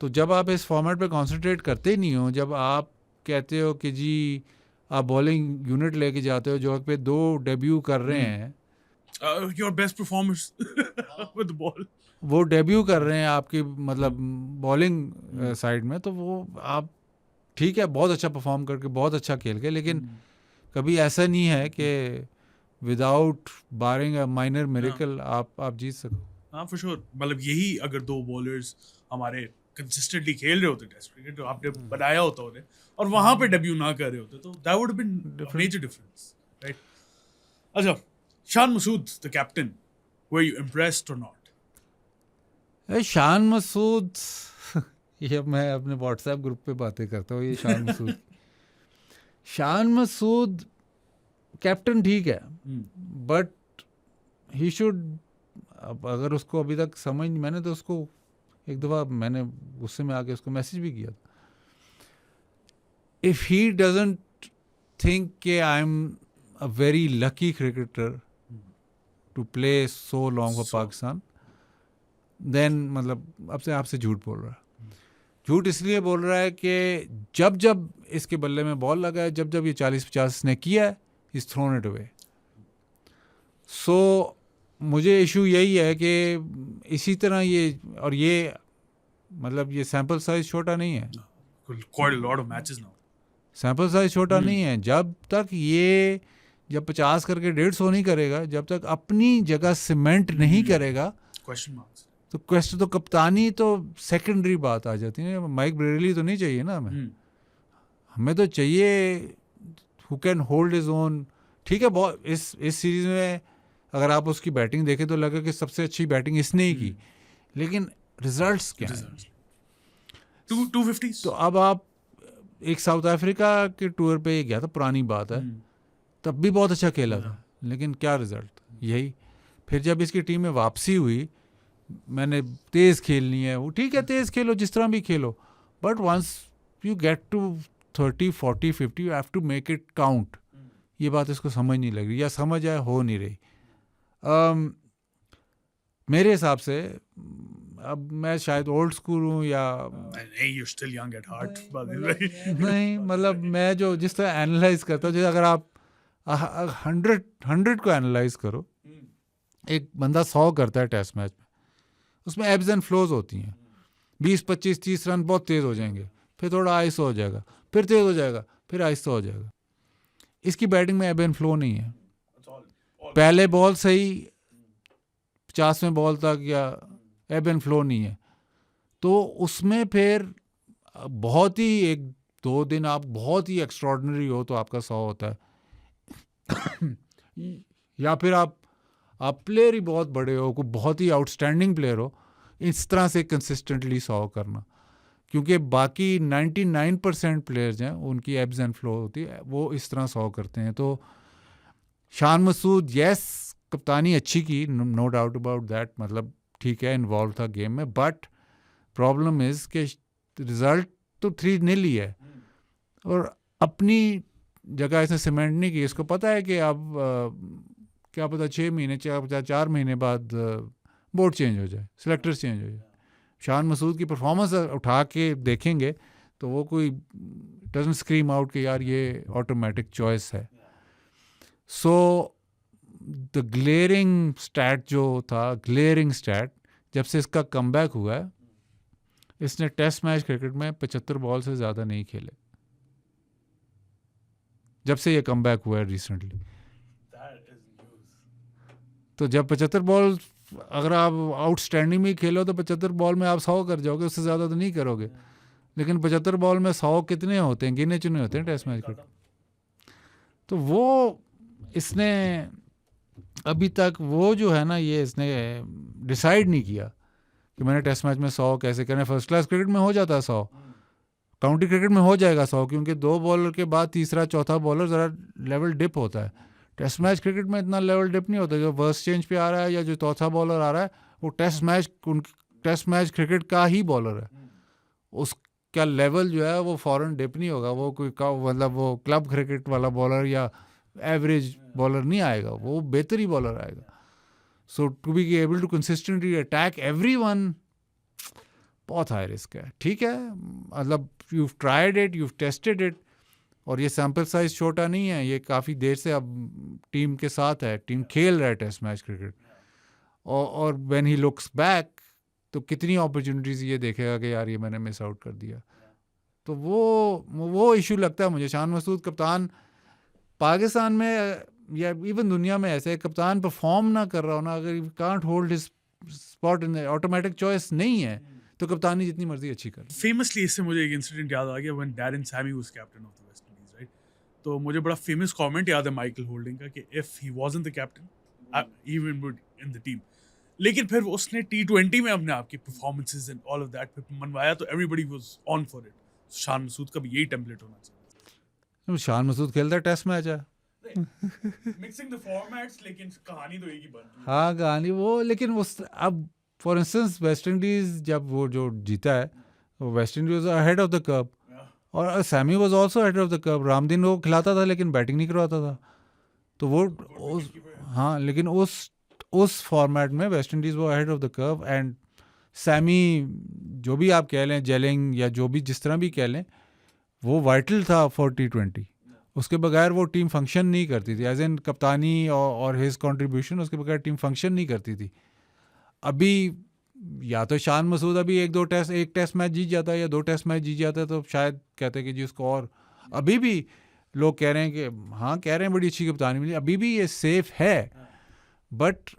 तो जब आप इस फॉर्मेट पे कंसंट्रेट करते ही नहीं हो, जब आप कहते हो कि जी आप बॉलिंग यूनिट लेके जाते हो जो पे 2 डेब्यू कर रहे हैं,
your best performance with ball,
वो डेब्यू कर रहे हैं आपकी मतलब बॉलिंग साइड में, तो वो आप ठीक है बहुत अच्छा परफॉर्म करके बहुत अच्छा खेल के, लेकिन कभी ऐसा नहीं है कि without barring a minor miracle आप जीत सको।
हाँ फॉर श्योर। मतलब यही अगर 2 बॉलर्स हमारे कंसिस्टेंटली खेल रहे होते टेस्ट क्रिकेट, तो आपने बनाया होता उन्हें और वहां पे डेब्यू ना कर रहे होते, तो that would have been a major difference, right? अच्छा, Shan Masood the captain, were you impressed or not?
Shan Masood ये मैं अपने व्हाट्सएप ग्रुप पे बातें करता हूँ। ये शान मसूद कैप्टन ठीक है, बट ही शुड, अगर उसको अभी तक समझ, मैंने तो उसको एक दफ़ा मैंने गुस्से में आके उसको मैसेज भी किया था, इफ़ ही डजंट थिंक कि I am a very lucky cricketer to play so long for Pakistan, then मतलब अब से आपसे झूठ बोल रहा है। झूठ इसलिए बोल रहा है कि जब इसके बल्ले में बॉल लगा है, जब ये 40-50 ने किया है, इज थ्रोन इट अवे। सो मुझे इशू यही है कि इसी तरह ये मतलब ये सैम्पल साइज छोटा नहीं है,
quite a lot of matches now.
Sample size छोटा नहीं है। जब 50 करके 150 नहीं करेगा, जब तक अपनी जगह सीमेंट नहीं करेगा,
क्वेश्चन मार्क्स,
तो क्वेश्चन तो कप्तानी तो सेकेंडरी बात आ जाती है। माइक ब्रेडली तो नहीं चाहिए ना हमें तो चाहिए who can hold his own. ठीक है, बहुत इस सीरीज में अगर आप उसकी बैटिंग देखें तो लगे कि सबसे अच्छी बैटिंग इसने ही की, लेकिन रिजल्ट्स क्या हैं?
250।
तो अब आप एक साउथ अफ्रीका के टूर पे गया था, पुरानी बात है, तब भी बहुत अच्छा खेला था, लेकिन क्या रिजल्ट? यही। फिर जब इसकी टीम में वापसी हुई, मैंने तेज़ खेलनी है, वो ठीक है तेज़ खेलो जिस तरह भी खेलो, but once you get to 30, 40, 50 you have to make it count. ये बात इसको समझ नहीं लग रही, या समझ आए हो नहीं रही। मेरे हिसाब से अब मैं शायद ओल्ड स्कूल हूँ या
you're still young at heart, by the way.
नहीं, मतलब मैं जो जिस तरह एनालाइज करता हूँ, जैसे अगर आप 100 को एनालाइज करो, एक बंदा 100 करता है टेस्ट मैच में, उसमें एब्स एंड फ्लोज होती हैं। 20, 25, 30 रन बहुत तेज़ हो जाएंगे, फिर थोड़ा आइस हो जाएगा, फिर तेज हो जाएगा, फिर आहिस्ता हो जाएगा। इसकी बैटिंग में एब एंड फ्लो नहीं है। पहले बॉल सही 50वें बॉल तक या एब एंड फ्लो नहीं है, तो उसमें फिर बहुत ही 1-2 दिन आप बहुत ही एक्स्ट्रॉर्डनरी हो तो आपका 100 होता है या फिर आप प्लेयर ही बहुत बड़े हो, कोई बहुत ही आउटस्टैंडिंग प्लेयर हो, इस तरह से कंसिस्टेंटली 100 करना। क्योंकि बाकी 99% प्लेयर्स हैं उनकी एब्स एंड फ्लो होती है, वो इस तरह 100 करते हैं। तो शान मसूद यस कप्तानी अच्छी की, नो डाउट अबाउट दैट, मतलब ठीक है इन्वॉल्व था गेम में, बट प्रॉब्लम इज़ कि रिज़ल्ट तो 3-0 ही है और अपनी जगह इसने सीमेंट नहीं की। इसको पता है कि अब क्या पता 6 महीने 4 महीने बाद बोर्ड चेंज हो जाए, सिलेक्टर्स चेंज हो जाए। शान मसूद की परफॉर्मेंस उठा के देखेंगे तो वो कोई डजंट स्क्रीम आउट कि यार ये ऑटोमेटिक चॉइस है। सो द ग्लेयरिंग स्टैट जो था, ग्लेयरिंग स्टैट, जब से इसका कमबैक हुआ है, इसने टेस्ट मैच क्रिकेट में 75 बॉल से ज़्यादा नहीं खेले जब से ये कमबैक हुआ है रिसेंटली। तो जब 75 बॉल अगर आप आउटस्टैंडिंग में खेलो तो 75 बॉल में आप 100 कर जाओगे, उससे ज़्यादा तो नहीं करोगे। लेकिन 75 बॉल में 100 कितने होते हैं, गिने चुने होते हैं टेस्ट मैच क्रिकेट। तो वो इसने अभी तक वो जो है ना, ये इसने डिसाइड नहीं किया कि मैंने टेस्ट मैच में 100 कैसे करना है। फर्स्ट क्लास क्रिकेट में हो जाता है 100, काउंटी क्रिकेट में हो जाएगा 100, क्योंकि 2 बॉलर के बाद तीसरा चौथा बॉलर ज़रा लेवल डिप होता है। टेस्ट मैच क्रिकेट में इतना लेवल डिप नहीं होता। जो वर्स्ट चेंज पे आ रहा है या जो चौथा बॉलर आ रहा है वो टेस्ट मैच क्रिकेट का ही बॉलर है, उसका लेवल जो है वो फॉरेन डिप नहीं होगा। वो कोई मतलब वो क्लब क्रिकेट वाला बॉलर या एवरेज बॉलर नहीं आएगा, वो बेहतर ही बॉलर आएगा। So to be able to consistently attack everyone बहुत हाई रिस्क है। ठीक है, मतलब you tried it, you tested it, और ये सैम्पल साइज छोटा नहीं है, ये काफ़ी देर से अब टीम के साथ है, टीम खेल रहा है टेस्ट मैच क्रिकेट। और व्हेन ही लुक्स बैक तो कितनी अपॉर्चुनिटीज़ ये देखेगा कि यार ये मैंने मिस आउट कर दिया। तो वो इशू लगता है मुझे। शान मसूद कप्तान पाकिस्तान में या इवन दुनिया में ऐसे कप्तान परफॉर्म ना कर रहा हो ना, अगर can't hold his spot in automatic choice नहीं है तो कप्तानी जितनी मर्जी अच्छी कर।
फेमसली इससे मुझे एक इंसिडेंट याद आ गया when Darren Sammy was captain of the West Indies, right? तो मुझे बड़ा फेमस कमेंट याद है माइकल होल्डिंग का कि if he wasn't the captain he would in the team. लेकिन फिर उसने T20 में अपने आप की performances and all of that फिर मनवाया तो everybody was on for it. Shan Masood का भी यही टेम्पलेट होना चाहिए।
शान मसूद खेलता है टेस्ट मैच है,
मिक्सिंग द फॉर्मेट्स, लेकिन कहानी तो एक ही बन रही है।
हाँ कहानी वो, लेकिन उस अब फॉर इंस्टेंस वेस्ट इंडीज जब वो जो जीता है, West Indies ahead of the curve, और Sammy was also ahead of the curve. Ramdin वो खिलाता था लेकिन बैटिंग नहीं करवाता था। तो वो हाँ, लेकिन उस फॉर्मेट में वेस्ट इंडीज वो ahead of the curve, and Sammy जो भी आप कह लें, जेलिंग या जो भी जिस तरह भी कह लें, वो वाइटल था फॉर T20। उसके बगैर वो टीम फंक्शन नहीं करती थी, एज इन कप्तानी और हिज कंट्रीब्यूशन, उसके बगैर टीम फंक्शन नहीं करती थी। अभी या तो शान मसूद अभी एक टेस्ट मैच जीत जाता है या 2 टेस्ट मैच जीत जाता है तो शायद कहते हैं कि जी उसको, और अभी भी लोग कह रहे हैं कि हाँ कह रहे हैं बड़ी अच्छी कप्तानी मिली, अभी भी ये सेफ है। But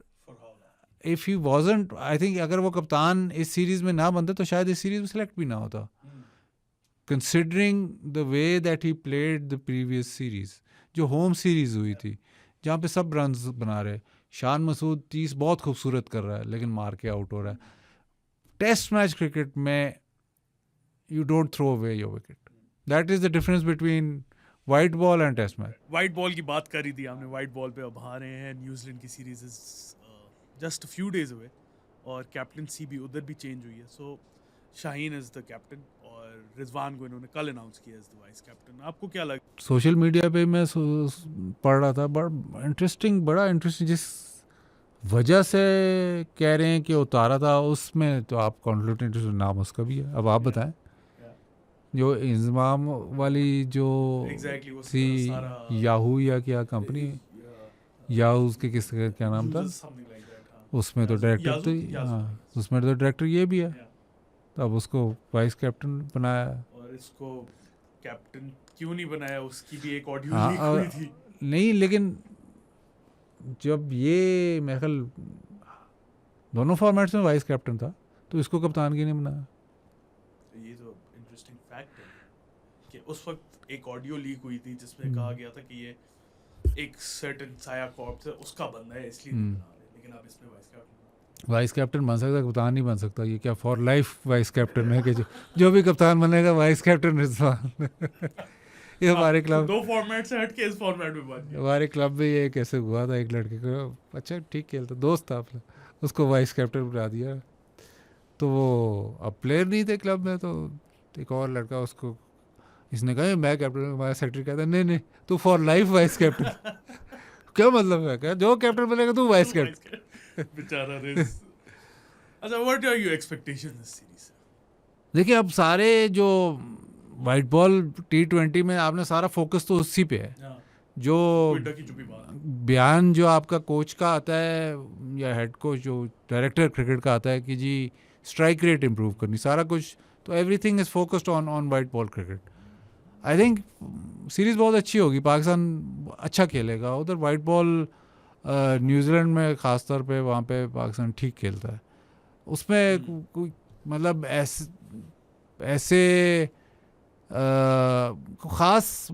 if he wasn't, I think अगर वो कप्तान इस सीरीज़ में ना बनता तो शायद इस सीरीज़ में सेलेक्ट भी ना होता, considering the way that he played the previous series, जो होम सीरीज़ हुई थी जहाँ पे सब रन बना रहे। शान मसूद 30 बहुत खूबसूरत कर रहा है लेकिन मार के आउट हो रहा है। टेस्ट मैच क्रिकेट में you don't throw away your wicket, that is the difference between white ball and test match.
White ball की बात करी थी आपने, वाइट बॉल पे अब आ रहे हैं। न्यूजीलैंड की series is just few days away और कैप्टनसी भी उधर भी चेंज हुई है। सो शाहीन इज द कैप्टन और रिजवान को इन्होंने कल अनाउंस किया एज द वाइस कैप्टन। आपको क्या लगा?
सोशल मीडिया पे मैं पढ़ रहा था, बड़ा इंटरेस्टिंग जिस वजह से कह रहे हैं कि उतारा था, उसमें तो आप कॉन्फ्लिक्ट नाम उसका भी है। अब आप बताएं जो इंजमाम वाली जो थी याहू या क्या कंपनी, याहू उसके क्या नाम था, उसमें तो डायरेक्टर तो हाँ, उसमें तो डायरेक्टर ये भी है। तो अब उसको वाइस कैप्टन बनाया
और इसको कैप्टन क्यों नहीं बनाया, उसकी भी एक ऑडियो
हाँ,
लीक हुई थी।
नहीं लेकिन जब ये मेरे ख्याल दोनों फॉर्मेट्स में वाइस कैप्टन था तो इसको कप्तान क्यों नहीं बनाया?
तो ये तो इंटरेस्टिंग फैक्ट है कि उस वक्त एक ऑडियो लीक हुई थी जिसमें कहा गया था कि ये एक सर्टेन साया कॉर्प्स है उसका बंदा है इसलिए नहीं बना रहे, लेकिन आप इसमें वाइस कैप्टन
बन सकता, कप्तान नहीं बन सकता। ये क्या फॉर लाइफ वाइस कैप्टन है कि जो भी कप्तान बनेगा वाइस कैप्टन रिजवान। ये हमारे क्लब,
दो फॉर्मेट से हट के इस फॉर्मेट में बन गया।
हमारे क्लब में ये कैसे हुआ था, एक लड़के को अच्छा ठीक खेलता दोस्त था अपना, उसको वाइस कैप्टन बना दिया। तो वो अब प्लेयर नहीं थे क्लब में, तो एक और लड़का उसको, इसने कहा मैं कैप्टन, हमारा सेक्रेटरी कहता नहीं नहीं तू फॉर लाइफ वाइस कैप्टन। क्या मतलब है, क्या जो कैप्टन बनेगा तू वाइस कैप्टन।
बेचारा रिज। अच्छा, what are your expectations this series?
देखिए अब सारे जो वाइट बॉल T20 में आपने सारा फोकस तो उसी पे है, जो बयान जो आपका कोच का आता है या हेड कोच जो डायरेक्टर क्रिकेट का आता है कि जी स्ट्राइक रेट इम्प्रूव करनी, सारा कुछ, तो everything is focused on white ball cricket. I think series बहुत अच्छी होगी, पाकिस्तान अच्छा खेलेगा उधर। वाइट बॉल न्यूजीलैंड में ख़ास तौर पे वहाँ पे पाकिस्तान ठीक खेलता है, उसमें कोई मतलब ऐसे ख़ास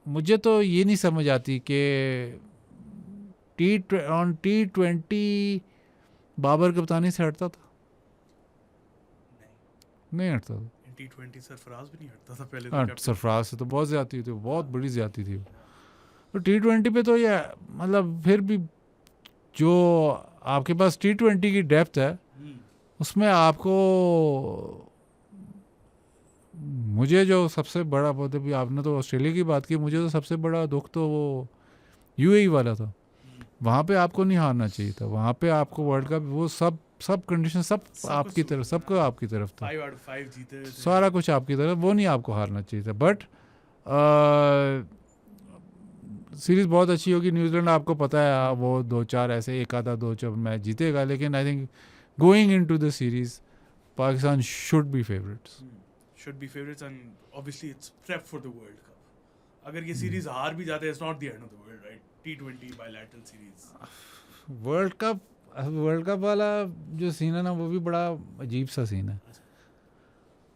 मुझे तो ये नहीं समझ आती कि T20 बाबर कप्तानी से हटता था, नहीं हटता था।
T20 सरफराज भी नहीं हटता था पहले।
हाँ, सरफराज से तो बहुत ज़्यादती थी, बहुत बड़ी ज़्यादती थी। तो T20 पे तो ये मतलब फिर भी जो आपके पास T20 की डेप्थ है उसमें आपको, मुझे जो सबसे बड़ा, मतलब आपने तो ऑस्ट्रेलिया की बात की, मुझे तो सबसे बड़ा दुख तो वो UAE वाला था। वहाँ पे आपको नहीं हारना चाहिए था, वहाँ पे आपको वर्ल्ड कप वो सब कंडीशन सब आपकी तरफ, सबको आपकी तरफ था,
5 out of 5 जीते थे,
सारा कुछ आपकी तरफ, वो नहीं आपको हारना चाहिए था। बट सीरीज़ बहुत अच्छी होगी। न्यूजीलैंड आपको पता है वो 2-4 ऐसे एक आधा 2-4 मैच जीतेगा, लेकिन I think going into the series Pakistan should be favourites.
And obviously it's prep for the world cup. अगर ये सीरीज हार भी जाते हैं, it's not the end of the world, right? T20 bilateral series,
world cup वाला जो scene है ना, वो भी बड़ा अजीब सा सीन है।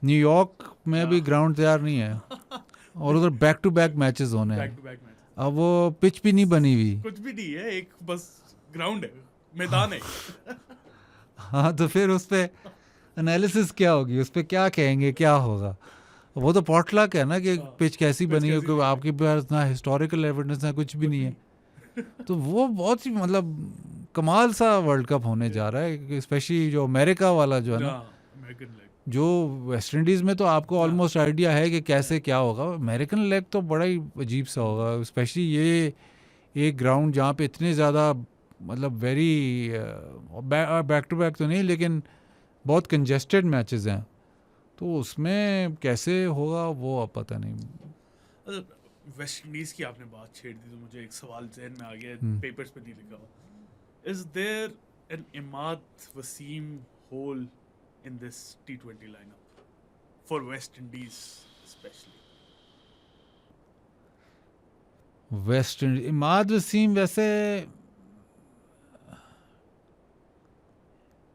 न्यूयॉर्क में भी ग्राउंड तैयार नहीं है और उधर बैक टू बैक मैचेस होने हैं। अब वो पिच भी नहीं बनी हुई,
कुछ भी नहीं है, एक बस ग्राउंड है, मैदान है।
हाँ, तो फिर उस पर एनालिसिस क्या होगी, उस पर क्या कहेंगे, क्या होगा? वो तो पॉटलक है ना कि पिच कैसी बनी है, क्योंकि आपके पास ना हिस्टोरिकल एविडेंस ना कुछ भी नहीं है। तो वो बहुत ही मतलब कमाल सा वर्ल्ड कप होने जा रहा है, स्पेशली जो अमेरिका वाला जो है ना, जो वेस्ट इंडीज़ में तो आपको ऑलमोस्ट आइडिया है कि कैसे क्या होगा। अमेरिकन लेग तो बड़ा ही अजीब सा होगा, स्पेशली ये एक ग्राउंड जहाँ पे इतने ज़्यादा मतलब वेरी बैक टू बैक तो नहीं, लेकिन बहुत कंजेस्टेड मैचेस हैं, तो उसमें कैसे होगा वो अब पता नहीं।
वेस्ट इंडीज़ की आपने बात छेड़ दी तो मुझे एक सवाल जहन में आ गया, पेपर्स पे नहीं लिखा हुआ। Is there an Imad Wasim hole in this T20 lineup for West Indies especially?
West Indies Imad Wasim वैसे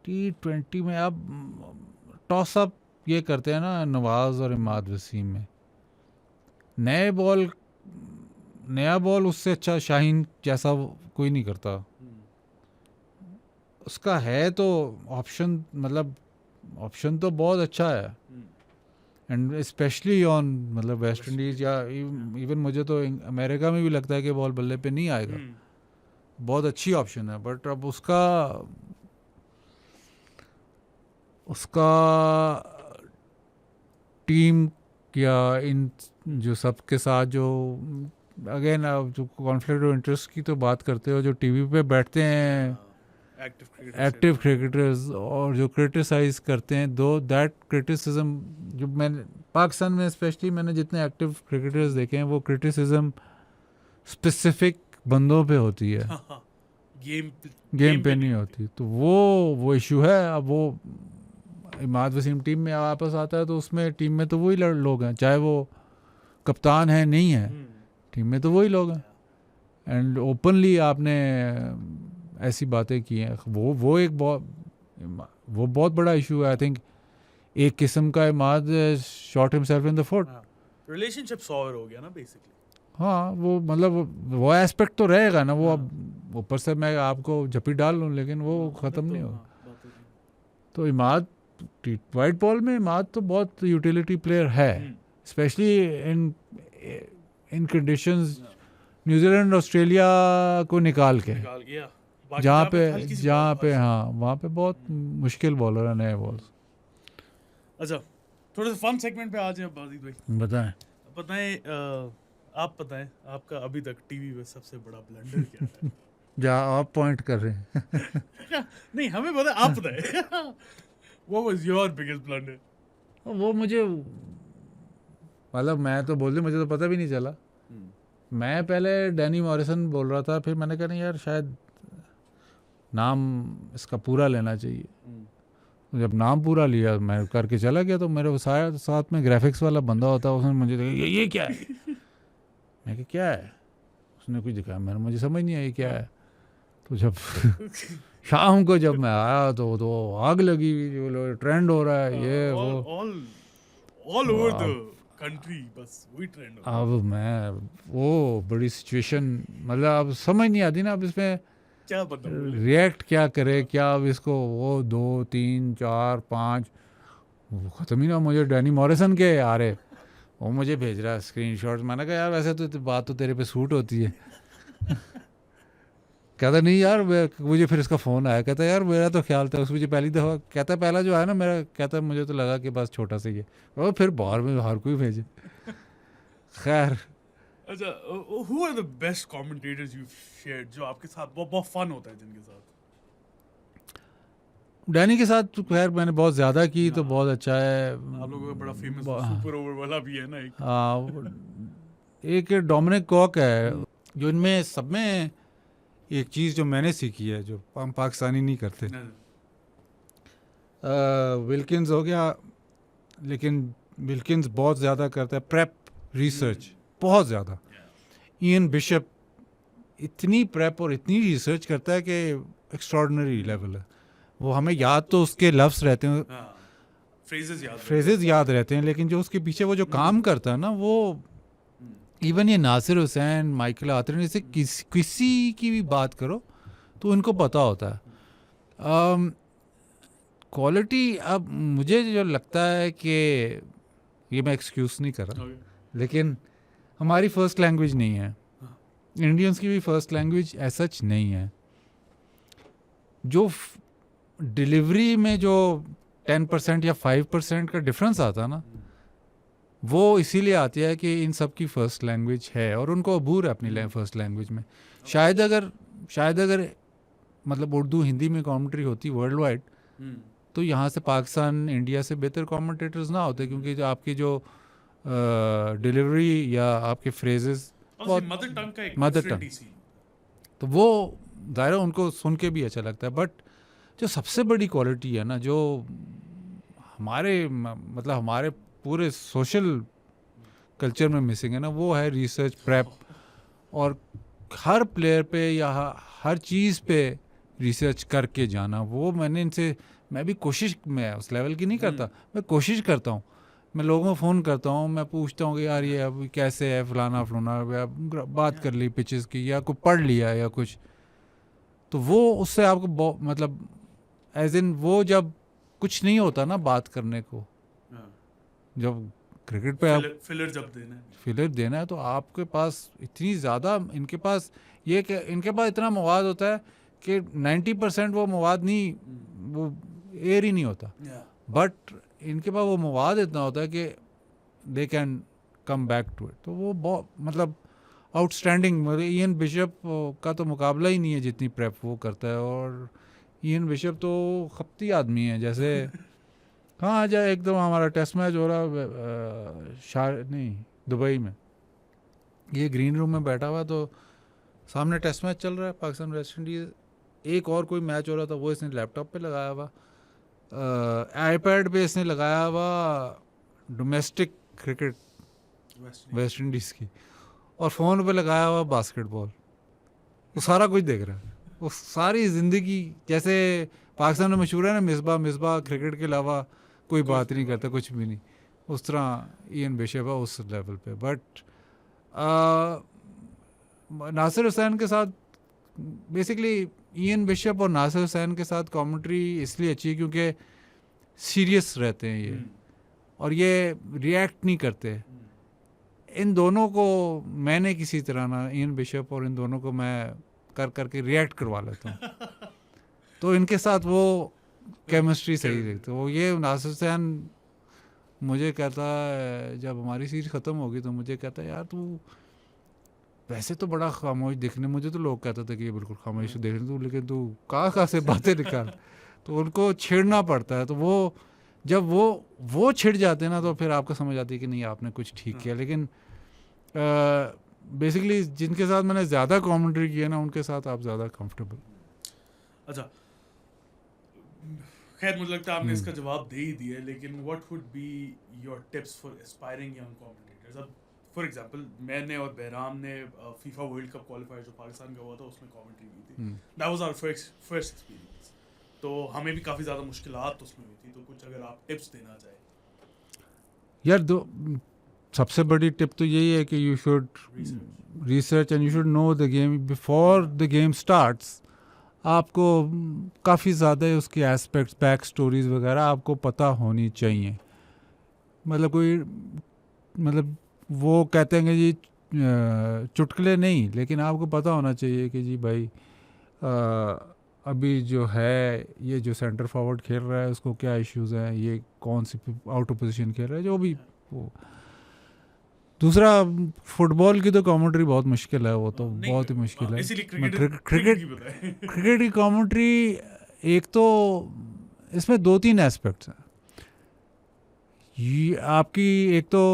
T20 में अब टॉस अप ये करते हैं ना नवाज और इमाद वसीम में। नया बॉल उससे अच्छा शाहीन जैसा कोई नहीं करता। उसका है तो ऑप्शन, मतलब ऑप्शन तो बहुत अच्छा है, एंड स्पेशली ऑन मतलब वेस्ट इंडीज़ या इवन मुझे तो अमेरिका में भी लगता है कि बॉल बल्ले पे नहीं आएगा। बहुत अच्छी ऑप्शन है, बट अब उसका टीम या इन जो सबके साथ जो अगेन जो कॉन्फ्लिक्ट ऑफ इंटरेस्ट की तो बात करते हो, जो टीवी पे बैठते हैं एक्टिव क्रिकेटर्स और जो क्रिटिसाइज करते हैं, दो दैट क्रिटिसिज्म जो मैंने पाकिस्तान में स्पेशली मैंने जितने एक्टिव क्रिकेटर्स देखे हैं, वो क्रिटिसिज्म स्पेसिफिक बंदों पे होती है, गेम पे नहीं होती। तो वो इशू है। अब वो इमाद वसीम टीम में वापस आता है तो उसमें टीम में तो वही लोग हैं, चाहे वो कप्तान है नहीं है, टीम में तो वही लोग हैं। एंड ओपनली आपने ऐसी बातें की हैं, वो एक बहुत बड़ा इशू है। आई थिंक एक किस्म का Imad shot himself in the foot.
Relationship sour हो गया ना बेसिकली।
हाँ, वो मतलब वो एस्पेक्ट तो रहेगा ना, वो अब ऊपर से मैं आपको झपी डाल लूँ लेकिन वो ख़त्म नहीं होगा। तो इमाद वाइट बॉल में इमाद तो बहुत यूटिलिटी प्लेयर है, specially in conditions New Zealand Australia को निकाल के जहाँ पे हाँ वहाँ पे बहुत मुश्किल बॉलर है नए बॉल्स।
अच्छा, थोड़ा सा फन सेगमेंट पे आ जाए बाजिद भाई।
बताएं
आप बताएं आपका अभी तक टीवी पे सबसे बड़ा ब्लंडर क्या है?
जहाँ आप पॉइंट कर रहे हैं
नहीं हमें पता, आप बताएं What was your biggest blunder?
वो मुझे मतलब मैं तो बोल दूं, मुझे तो पता भी नहीं चला। मैं पहले डैनी मॉरिसन बोल रहा था, फिर मैंने कहा नहीं यार शायद नाम इसका पूरा लेना चाहिए। जब नाम पूरा लिया मैं करके चला गया तो मेरे साथ में ग्राफिक्स वाला बंदा होता है, उसने मुझे देखा ये क्या है, मैं कहा क्या है, उसने कुछ दिखाया, मैंने मुझे समझ नहीं आई क्या है। तो जब शाम को जब मैं आया तो आग लगी हुई, जो ट्रेंड हो रहा है ये वो
all over the country, बस वही ट्रेंड हो।
अब मैं वो बड़ी सिचुएशन मतलब अब समझ नहीं आती ना, अब इसमें
क्या पता
रिएक्ट क्या करे, क्या अब इसको वो 2 3 4 5 वो ख़त्म ही ना। मुझे डैनी मॉरिसन के आ रहे, वो मुझे भेज रहा है स्क्रीनशॉट्स। मैंने कहा यार वैसे तो बात तो तेरे पे सूट होती है कहता नहीं यार, मुझे फिर इसका फ़ोन आया, कहता यार मेरा तो ख्याल था उस मुझे पहली दफ़ा, कहता पहला जो आया ना मेरा, कहता मुझे तो लगा कि बस छोटा सा ही है, और फिर बाहर में हर कोई भेजे। खैर
अच्छा, who are the best commentators you've shared जो आपके साथ बहुत फन होता है जिनके साथ?
डैनी के साथ तो खैर मैंने बहुत ज़्यादा की तो बहुत अच्छा है।
आप लोगों का बड़ा फेमस सुपर ओवर वाला भी है ना एक।
एक डोमिनिक कॉक है, जो इनमें सब में एक चीज़ जो मैंने सीखी है जो हम पाकिस्तानी नहीं करते। विल्किंस हो गया, लेकिन विल्किंस बहुत ज़्यादा करता है प्रेप रिसर्च, बहुत ज़्यादा। इयन बिशप इतनी प्रेप और इतनी रिसर्च करता है कि एक्स्ट्रॉर्डिनरी लेवल है। वो हमें याद तो उसके लफ्ज़ रहते हैं, फ्रेजेस याद रहते हैं, लेकिन जो उसके पीछे वो जो काम करता है ना, वो इवन ये नासिर हुसैन, माइकल आतरन, जैसे किसी की भी बात करो तो उनको पता होता है क्वालिटी। अब मुझे जो लगता है कि ये मैं एक्सक्यूज़ नहीं कर रहा, लेकिन हमारी फ़र्स्ट लैंग्वेज नहीं है, इंडियंस की भी फ़र्स्ट लैंग्वेज ऐसा सच नहीं है। जो डिलीवरी में जो 10% या 5% का डिफरेंस आता है ना, वो इसीलिए आती है कि इन सब की फ़र्स्ट लैंग्वेज है और उनको अबूर है अपनी फ़र्स्ट लैंग्वेज में। शायद अगर मतलब उर्दू हिंदी में कमेंट्री होती वर्ल्ड वाइड, तो यहाँ से पाकिस्तान इंडिया से बेहतर कमेंटेटर्स ना होते, क्योंकि जो आपकी जो डिलीवरी या आपके फ्रेजेस मदर टंग, तो वो ज़ाहिर उनको सुन के भी अच्छा लगता है। बट जो सबसे बड़ी क्वालिटी है ना, जो हमारे पूरे सोशल कल्चर में मिसिंग है ना, वो है रिसर्च, प्रेप, और हर प्लेयर पे या हर चीज़ पे रिसर्च करके जाना। वो मैं भी कोशिश, मैं उस लेवल की नहीं करता, मैं कोशिश करता हूँ। मैं लोगों को फ़ोन करता हूँ, मैं पूछता हूँ कि यार ये अब कैसे है फलाना, बात कर ली पिचेस की या कुछ पढ़ लिया या कुछ, तो वो उससे आपको मतलब एज इन वो जब कुछ नहीं होता ना बात करने को, जब क्रिकेट पे आप फिलर देना है तो आपके पास इतनी ज़्यादा, इनके पास इतना मवाद होता है कि 90% वो मवाद नहीं, वो एयर ही नहीं होता, बट इनके पास वो मवाद इतना होता है कि they can come back to it. तो वो बहुत मतलब आउटस्टैंडिंग, मतलब इयन बिशप का तो मुकाबला ही नहीं है जितनी प्रेप वो करता है। और इयन बिशप तो खपती आदमी है, जैसे कहाँ आ जाए, एकदम हमारा टेस्ट मैच हो रहा दुबई में, ये ग्रीन रूम में बैठा हुआ, तो सामने टेस्ट मैच चल रहा है पाकिस्तान वेस्ट इंडीज़, एक और कोई मैच हो रहा था वो इसने लैपटॉप पे लगाया हुआ, आईपैड पे इसने लगाया हुआ डोमेस्टिक क्रिकेट वेस्ट इंडीज़ की, और फ़ोन पे लगाया हुआ बास्केटबॉल। वो सारा कुछ देख रहा है, वो सारी ज़िंदगी, जैसे पाकिस्तान में मशहूर है ना मिसबा क्रिकेट के अलावा कोई बात नहीं करता, कुछ भी नहीं, उस तरह इयन बिशप है उस लेवल पे। बट नासिर हुसैन के साथ बेसिकली इयन बिशप और नासिर हुसैन के साथ कमेंट्री इसलिए अच्छी है क्योंकि सीरियस रहते हैं ये, और ये रिएक्ट नहीं करते। इन दोनों को मैंने किसी तरह ना, इयन बिशप और इन दोनों को मैं करके रिएक्ट करवा लेता हूँ तो इनके साथ वो केमिस्ट्री सही रहती। तो ये नासिर हुसैन मुझे कहता है, जब हमारी सीरीज ख़त्म होगी तो मुझे कहता है, यार तू वैसे तो बड़ा खामोश दिखने, मुझे तो लोग कहते थे कि ये बिल्कुल खामोश देखने तू, लेकिन तू कहाँ से बातें निकाल। तो उनको छेड़ना पड़ता है, तो वो जब वो छिड़ जाते हैं ना, तो फिर आपको समझ आती है कि नहीं आपने कुछ ठीक किया। लेकिन बेसिकली जिनके साथ मैंने ज़्यादा कमेंट्री की है ना, उनके साथ आप ज़्यादा कंफर्टेबल।
अच्छा, खैर मुझे लगता है आपने इसका जवाब दे ही दिया, लेकिन what would be your tips for aspiring young commentators? अब फॉर एग्जांपल मैंने और बहराम ने फीफा वर्ल्ड कप क्वालिफायर जो पाकिस्तान का हुआ था उसमें कमेंट्री की थी। That was our first experience, तो हमें भी काफ़ी ज़्यादा मुश्किलात उसमें हुई थी। तो कुछ अगर आप टिप्स देना चाहें।
यार सबसे बड़ी टिप तो यही है कि you should research and you should know the game before the game starts. आपको काफ़ी ज़्यादा उसके एस्पेक्ट्स, बैक स्टोरीज़ वगैरह आपको पता होनी चाहिए। मतलब वो कहते हैं कि जी चुटकुले नहीं, लेकिन आपको पता होना चाहिए कि जी भाई अभी जो है ये जो सेंटर फॉरवर्ड खेल रहा है उसको क्या इश्यूज़ हैं, ये कौन सी आउट ऑफ पोजीशन खेल रहा है, जो भी वो। दूसरा, फुटबॉल की तो कमेंट्री बहुत मुश्किल है, वो तो बहुत ही मुश्किल है। क्रिकेट की कमेंट्री, एक तो इसमें 2-3 एस्पेक्ट्स हैं। ये आपकी एक तो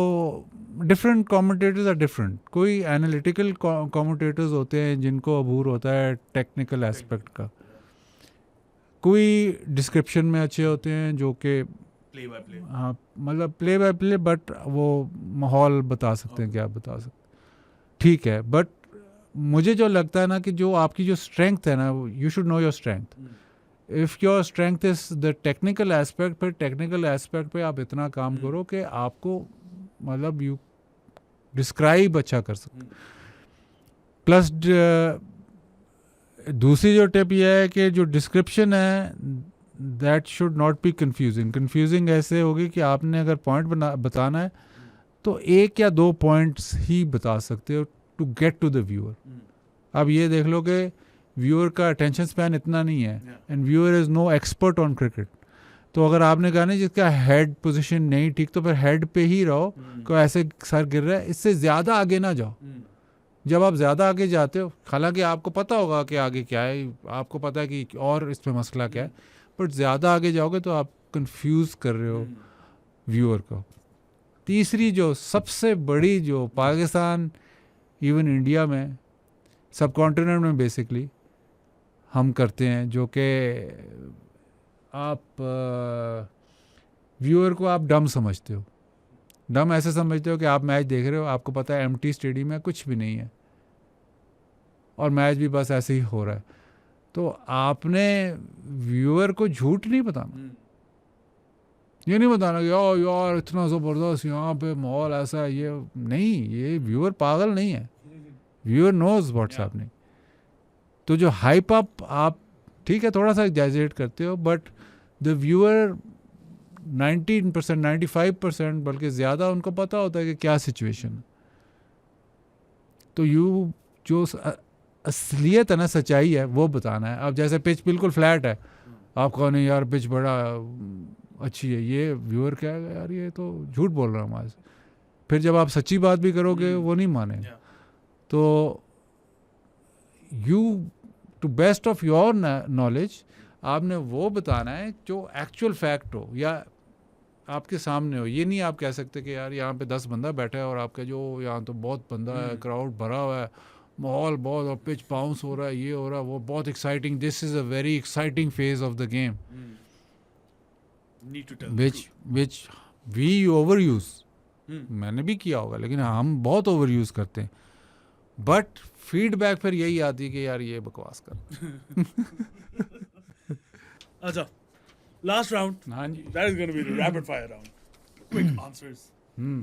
डिफरेंट कमेंटेटर्स आर डिफरेंट। कोई एनालिटिकल कमेंटेटर्स होते हैं जिनको अबूर होता है टेक्निकल एस्पेक्ट का, कोई डिस्क्रिप्शन में अच्छे होते हैं जो कि
प्ले बाय प्ले,
हाँ मतलब प्ले बाय प्ले, बट वो माहौल बता सकते हैं, क्या बता सकते, ठीक है। बट मुझे जो लगता है ना कि जो आपकी जो स्ट्रेंथ है ना, you should know your strength. If your strength is the technical aspect, फिर टेक्निकल एस्पेक्ट पे आप इतना काम करो कि आपको मतलब यू डिस्क्राइब अच्छा कर सको। प्लस दूसरी जो टिप ये है कि जो डिस्क्रिप्शन है that should not be confusing ऐसे होगी कि आपने अगर पॉइंट बताना है तो 1 या 2 पॉइंट्स ही बता सकते हो to get to the viewer. अब ये देख लो कि व्यूअर का अटेंशन स्पैन इतना नहीं है, and viewer is no expert on cricket. तो अगर आपने कहा ना जिसका हेड पोजीशन नहीं ठीक, तो फिर हेड पे ही रहो, को ऐसे सर गिर रहा है, इससे ज़्यादा आगे ना जाओ। जब आप ज़्यादा आगे जाते हो, हालांकि आपको पता होगा कि आगे क्या है, आपको पता है कि और इस पर मसला क्या है, बट ज़्यादा आगे जाओगे तो आप कंफ्यूज कर रहे हो व्यूअर को। तीसरी जो सबसे बड़ी जो पाकिस्तान, इवन इंडिया में, सब कॉन्टिनेंट में बेसिकली हम करते हैं, जो कि आप व्यूअर को आप डम समझते हो। डम ऐसे समझते हो कि आप मैच देख रहे हो, आपको पता है एम्प्टी स्टेडियम में कुछ भी नहीं है और मैच भी बस ऐसे ही हो रहा है। तो आपने व्यूअर को झूठ नहीं बताना, ये नहीं बताना कि यार इतना ज़बरदस्त यहाँ पे माहौल ऐसा है, ये नहीं, ये व्यूअर पागल नहीं है, व्यूअर नोज व्हाट्स हैपनिंग। तो जो हाइप अप आप ठीक है थोड़ा सा एग्जैजरेट करते हो, बट द व्यूअर 19%, 95% बल्कि ज़्यादा उनको पता होता है कि क्या सिचुएशन है। तो यू जो असलियत है ना, सच्चाई है, वो बताना है। अब जैसे पिच बिल्कुल फ्लैट है, आप कहो नहीं यार पिच बड़ा अच्छी है, ये व्यूअर क्या है यार, ये तो झूठ बोल रहा हूँ हमारे से। फिर जब आप सच्ची बात भी करोगे वो नहीं मानेगा। तो you to best of your knowledge आपने वो बताना है जो एक्चुअल फैक्ट हो या आपके सामने हो। ये नहीं आप कह सकते कि यार यहाँ पे 10 बंदा बैठा है और आपका जो यहाँ तो बहुत बंदा है, क्राउड भरा हुआ है, माहौल बहुत, और पिच बाउंस हो रहा है, ये हो रहा है, वो बहुत exciting, this is a very exciting phase of the game.
Need to tell the
which
truth.
which we overuse.
Hmm.
मैंने भी किया होगा, लेकिन हम बहुत ओवर यूज करते हैं. बट फीडबैक फिर यही आती है कि यार ये बकवास कर.
अच्छा, last round.
हाँ जी.
That is going to be the rapid fire round. Quick answers.
Hmm.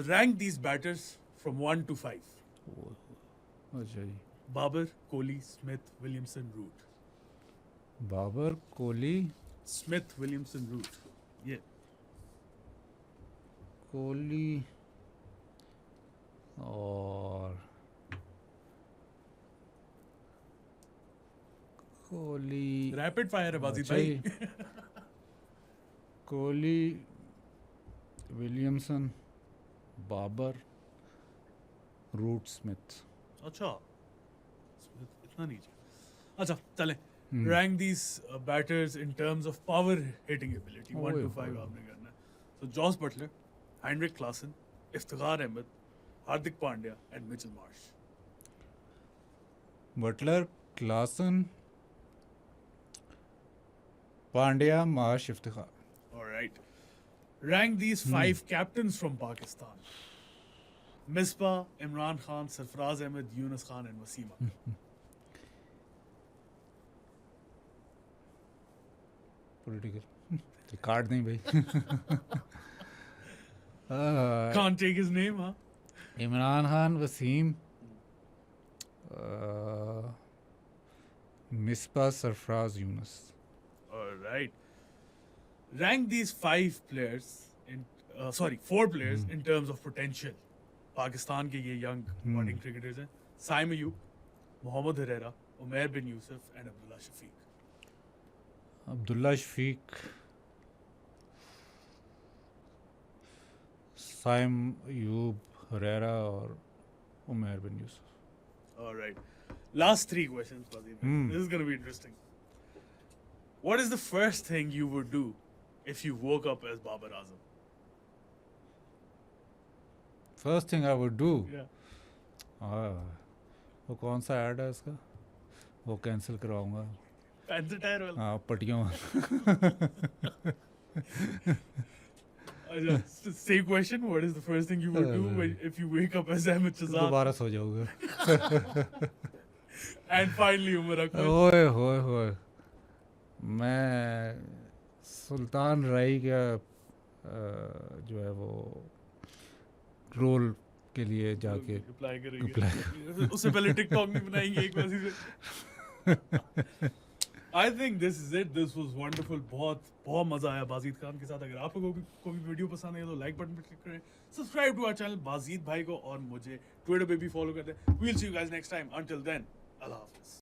Rank these batters from 1 to 5.
अच्छा जी.
Babar, Kohli, Smith, Williamson, Root.
Babar, Kohli,
Smith, Williamson, Root. Yeah.
Kohli और कोहली.
Rapid fire है बाजी
अच्छा
भाई.
जी. Kohli, Williamson, Babar, Root, Smith.
अच्छा. Smith इतना नीचे. अच्छा, चलें. Rank these batters in terms of power hitting ability. 1 to 5 आपने करना है. So Joss Butler, Heinrich Klaasen, Iftikhar Ahmed, Hardik Pandya, and Mitchell Marsh.
Buttler, Klaasen, Pandya, Marsh, Iftikhar.
All right. Rank these 5 captains from Pakistan. Misbah, Imran Khan, Sarfaraz Ahmed, Yunus Khan, and Wasim Akram. Political card नहीं भाई. Can't take his name, huh?
Imran Khan, Wasim, Misbah, Sarfaraz, Yunus.
All right. Rank these 5 players in 4 players in terms of potential. Pakistan के ये young budding cricketers हैं. Saim Ayub, Mohammad Herrera, Umair bin Yusuf, and Abdullah Shafiq.
Abdullah Shafiq, Saim Ayub, Huraira और Umair bin Yusuf.
All right. Last 3 questions, Fazil. This is going to be interesting. What is the first thing you would do if you woke up as Babar Azam?
First thing I would do.
Yeah.
वो कौन सा add है इसका, वो cancel करवाऊंगा.
Fancy tire वाला.
हाँ, पटियों.
Same question. What is the first thing you would do if you wake up as Ahmed Shahzad?
दोबारा सो जाऊंगा.
And finally, Umar Akmal.
ओए होए होए. मैं सुल्तान राई का जो है वो रोल के लिए जाके
Reply करेंगे. उससे पहले TikTok नहीं बनाएंगे एक बार से. I think this is it. This was wonderful. बहुत मजा आया बाजीद खान के साथ. अगर आप लोगों को भी वीडियो पसंद है तो लाइक बटन पे क्लिक करें. Subscribe to our channel Bajid भाई को और मुझे ट्विटर पे भी फॉलो कर दें. We'll see you guys next time. Until then, Allah Hafiz.